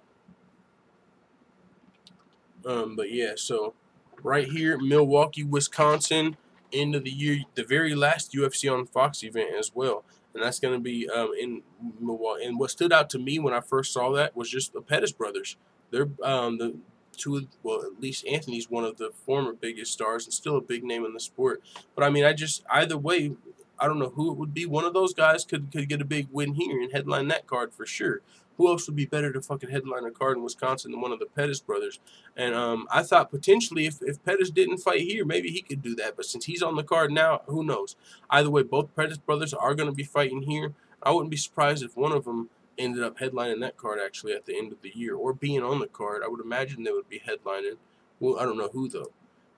But, yeah, so right here, Milwaukee, Wisconsin, end of the year, the very last UFC on Fox event as well. And that's going to be in Milwaukee. And what stood out to me when I first saw that was just the Pettis brothers. They're the two, well, at least Anthony's one of the former biggest stars and still a big name in the sport. But, I mean, either way, I don't know who it would be. One of those guys could get a big win here and headline that card for sure. Who else would be better to fucking headline a card in Wisconsin than one of the Pettis brothers? And I thought potentially if Pettis didn't fight here, maybe he could do that. But since he's on the card now, who knows? Either way, both Pettis brothers are going to be fighting here. I wouldn't be surprised if one of them ended up headlining that card actually at the end of the year or being on the card. I would imagine they would be headlining. Well, I don't know who, though.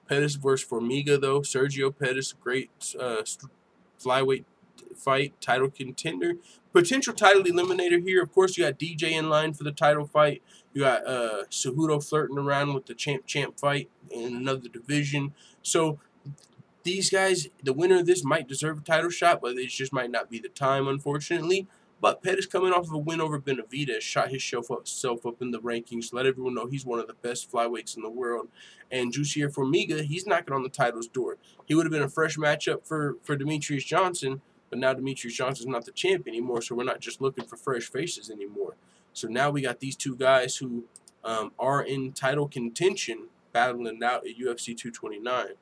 Pettis versus Formiga, though. Sergio Pettis, great flyweight fight, title contender. Potential title eliminator here. Of course, you got DJ in line for the title fight. You got Cejudo flirting around with the champ fight in another division. So these guys, the winner of this might deserve a title shot, but it just might not be the time, unfortunately. But Pettis coming off of a win over Benavidez, shot himself up in the rankings, let everyone know he's one of the best flyweights in the world. And Jussier Formiga, he's knocking on the title's door. He would have been a fresh matchup for Demetrius Johnson, but now Demetrius Johnson's not the champ anymore, so we're not just looking for fresh faces anymore. So now we got these two guys who are in title contention battling out at UFC 229.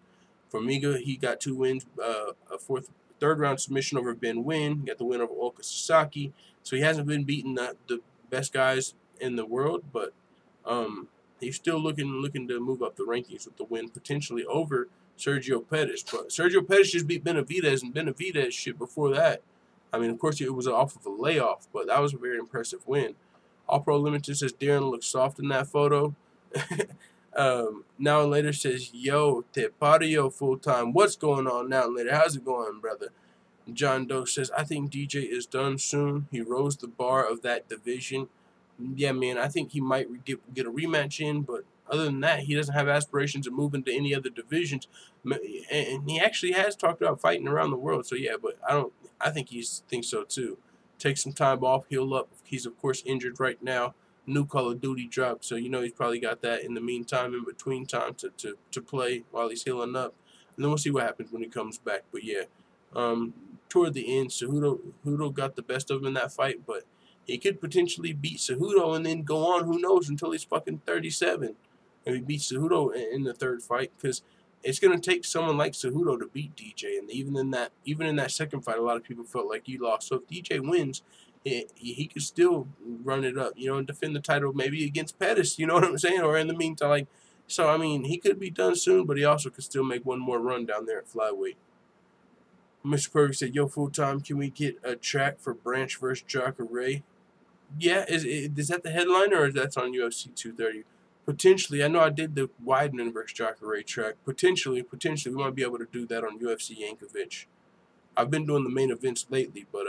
Formiga, he got 2 wins, a third round submission over Ben Wynn. He got the win over Oka Sasaki. So he hasn't been beating the best guys in the world, but he's still looking to move up the rankings with the win potentially over Sergio Pettis. But Sergio Pettis just beat Benavidez, and Benavidez shit before that. I mean, of course, it was off of a layoff, but that was a very impressive win. All Pro Limited says Darren looks soft in that photo. Now and Later says, yo, te pario full time. What's going on Now and Later? How's it going, brother? John Doe says, I think DJ is done soon. He rose the bar of that division. Yeah, man, I think he might get a rematch in, but other than that, he doesn't have aspirations of moving to any other divisions. And he actually has talked about fighting around the world. So, yeah, but I think he thinks so, too. Take some time off, heal up. He's, of course, injured right now. New Call of Duty dropped, so you know he's probably got that in the meantime, in between time to play while he's healing up. And then we'll see what happens when he comes back. But yeah, toward the end, Cejudo got the best of him in that fight, but he could potentially beat Cejudo and then go on, who knows, until he's fucking 37. If he beats Cejudo in the third fight, because it's going to take someone like Cejudo to beat DJ. And even in that second fight, a lot of people felt like he lost. So if DJ wins, he could still run it up, you know, and defend the title maybe against Pettis, you know what I'm saying? Or in the meantime, like, so, I mean, he could be done soon, but he also could still make one more run down there at flyweight. Mr. Perfect said, yo, full time, can we get a track for Branch versus Jacare? Yeah, is that the headliner, or is that on UFC 230? Potentially. I know I did the Weidman versus Jacare track. Potentially, we might be able to do that on UFC Yankovic. I've been doing the main events lately, but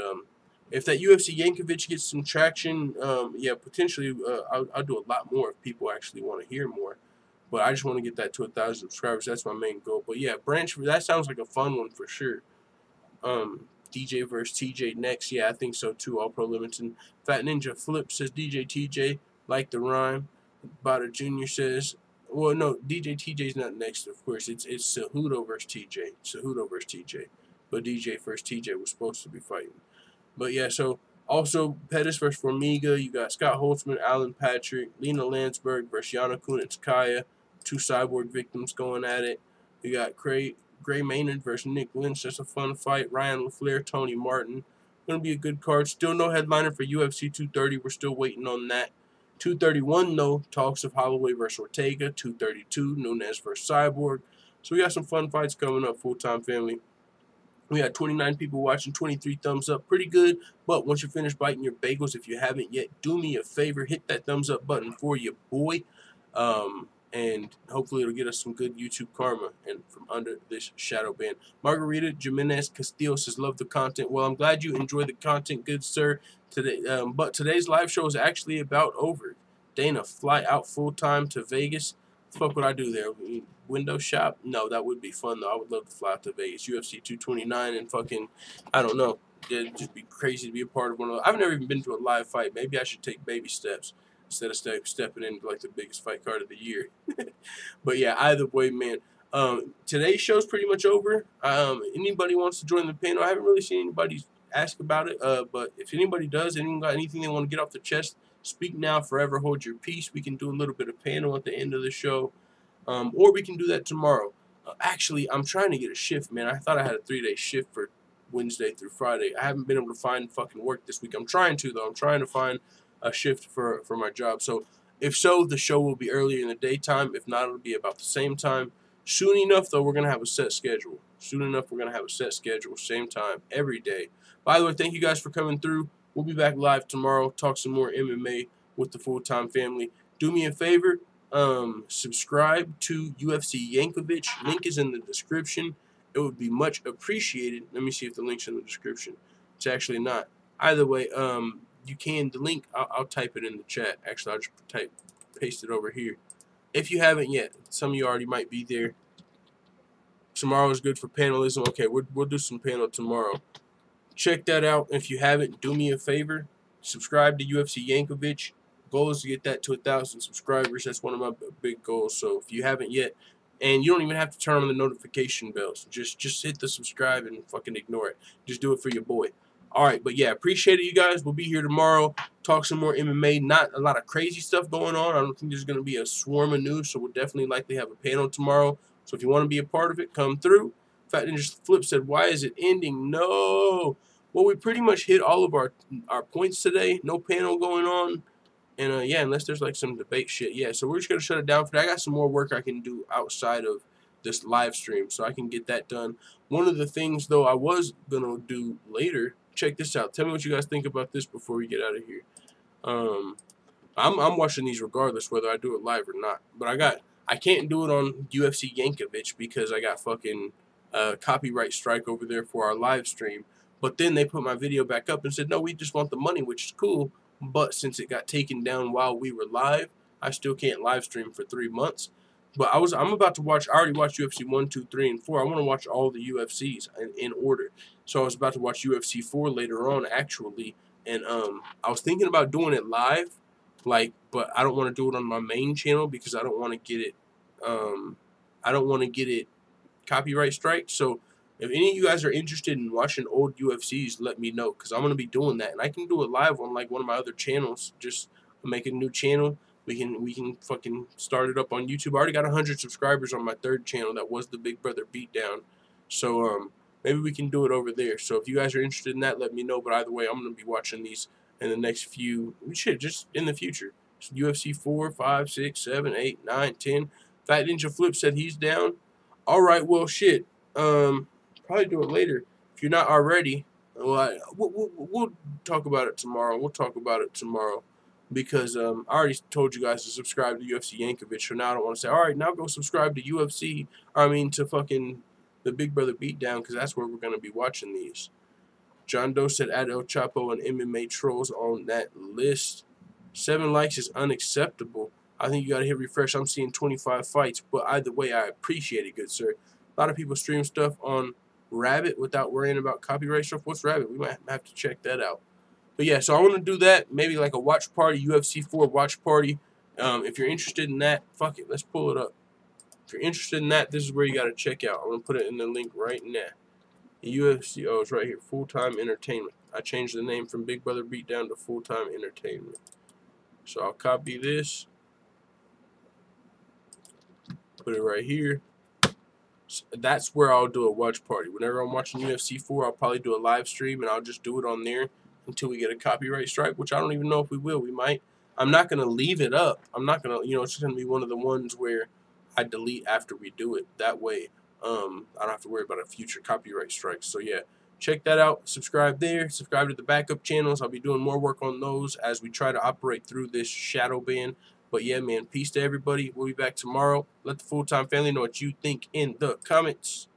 if that UFC Yankovic gets some traction, yeah, potentially I'll do a lot more if people actually want to hear more. But I just want to get that to 1,000 subscribers. That's my main goal. But yeah, Branch, that sounds like a fun one for sure. DJ versus TJ next. Yeah, I think so too. All Pro Limited. Fat Ninja Flip says DJ TJ, like the rhyme. Bada Jr. says, well, no, DJ TJ's not next, of course. It's Cejudo versus TJ. But DJ versus TJ was supposed to be fighting. But yeah, so also Pettis versus Formiga. You got Scott Holtzman, Alan Patrick, Lena Landsberg versus Yana Kunitskaya. 2 Cyborg victims going at it. You got Gray Maynard versus Nick Lynch. That's a fun fight. Ryan LaFleur, Tony Martin. Going to be a good card. Still no headliner for UFC 230. We're still waiting on that. 231, though, talks of Holloway versus Ortega. 232, Nunes versus Cyborg. So we got some fun fights coming up, full-time family. We got 29 people watching, 23 thumbs up. Pretty good. But once you finish biting your bagels, if you haven't yet, do me a favor. Hit that thumbs up button for your boy. And hopefully it'll get us some good YouTube karma and from under this shadow band. Margarita Jimenez Castillo says, love the content. Well, I'm glad you enjoy the content, good sir. Today, but today's live show is actually about over. Dana, fly out full-time to Vegas. What the fuck would I do there? Window shop? No, that would be fun, though. I would love to fly out to Vegas. UFC 229 and fucking, I don't know. It'd just be crazy to be a part of one of those. I've never even been to a live fight. Maybe I should take baby steps instead of stepping into, like, the biggest fight card of the year. But, yeah, either way, man. Today's show's pretty much over. Anybody wants to join the panel? I haven't really seen anybody ask about it. But if anybody does, anyone got anything they want to get off the chest, speak now, forever hold your peace. We can do a little bit of panel at the end of the show. Or we can do that tomorrow. Actually, I'm trying to get a shift, man. I thought I had a 3-day shift for Wednesday through Friday. I haven't been able to find fucking work this week. I'm trying to, though. I'm trying to find a shift for my job. So, if so, the show will be earlier in the daytime. If not, it'll be about the same time. Soon enough, though, we're going to have a set schedule. Same time, every day. By the way, thank you guys for coming through. We'll be back live tomorrow. Talk some more MMA with the full-time family. Do me a favor. Subscribe to UFC Yankovic. Link is in the description. It would be much appreciated. Let me see if the link's in the description. It's actually not. Either way, you can. The link, I'll type it in the chat. Actually, I'll just paste it over here. If you haven't yet, some of you already might be there. Tomorrow is good for panelism. Okay, we'll do some panel tomorrow. Check that out. If you haven't, do me a favor. Subscribe to UFC Yankovic. Goal is to get that to 1,000 subscribers. That's one of my big goals. So if you haven't yet, and you don't even have to turn on the notification bells. Just hit the subscribe and fucking ignore it. Just do it for your boy. All right, but yeah, appreciate it, you guys. We'll be here tomorrow. Talk some more MMA. Not a lot of crazy stuff going on. I don't think there's going to be a swarm of news, so we'll definitely likely have a panel tomorrow. So if you want to be a part of it, come through. Fat Ninja Flip said, why is it ending? No. Well, we pretty much hit all of our points today. No panel going on. And, yeah, unless there's, like, some debate shit. Yeah, so we're just going to shut it down for that. I got some more work I can do outside of this live stream, so I can get that done. One of the things, though, I was going to do later, check this out. Tell me what you guys think about this before we get out of here. I'm watching these regardless whether I do it live or not. But I can't do it on UFC Yankovic because I got fucking copyright strike over there for our live stream. But then they put my video back up and said, no, we just want the money, which is cool. But since it got taken down while we were live, I still can't live stream for 3 months. But I'm about to watch. I already watched UFC 1, 2, 3, and 4. I want to watch all the UFCs in order. So I was about to watch UFC 4 later on, actually. And I was thinking about doing it live, but I don't want to do it on my main channel because I don't want to get it. I don't want to get it copyright strike. So if any of you guys are interested in watching old UFCs, let me know because I'm gonna be doing that, and I can do it live on like one of my other channels. Just make a new channel. We can fucking start it up on YouTube. I already got 100 subscribers on my third channel. That was the Big Brother Beatdown. So maybe we can do it over there. So if you guys are interested in that, let me know. But either way, I'm gonna be watching these in the next few just in the future. So UFC 4, 5, 6, 7, 8, 9, 10. Fat Ninja Flip said he's down. All right, well shit. Probably do it later if you're not already. Well, we'll talk about it tomorrow. We'll talk about it tomorrow because I already told you guys to subscribe to UFC Yankovic. So now I don't want to say, all right, now go subscribe to UFC. To fucking the Big Brother Beatdown because that's where we're gonna be watching these. John Doe said add El Chapo and MMA trolls on that list. 7 likes is unacceptable. I think you gotta hit refresh. I'm seeing 25 fights, but either way, I appreciate it, good sir. A lot of people stream stuff on Rabbit without worrying about copyright stuff. What's Rabbit? We might have to check that out. But yeah, so I want to do that. Maybe like a watch party, UFC 4 watch party. If you're interested in that, fuck it, let's pull it up. If you're interested in that, this is where you got to check out. I'm going to put it in the link right now. The UFC, oh, it's right here, Full-Time Entertainment. I changed the name from Big Brother Beatdown to Full-Time Entertainment. So I'll copy this. Put it right here. That's where I'll do a watch party. Whenever I'm watching UFC 4, I'll probably do a live stream, and I'll just do it on there until we get a copyright strike, which I don't even know if we will. We might. I'm not going to leave it up. I'm not going to, it's just going to be one of the ones where I delete after we do it. That way, I don't have to worry about a future copyright strike. So, yeah, check that out. Subscribe there. Subscribe to the backup channels. I'll be doing more work on those as we try to operate through this shadow ban. But yeah, man, peace to everybody. We'll be back tomorrow. Let the full-time family know what you think in the comments.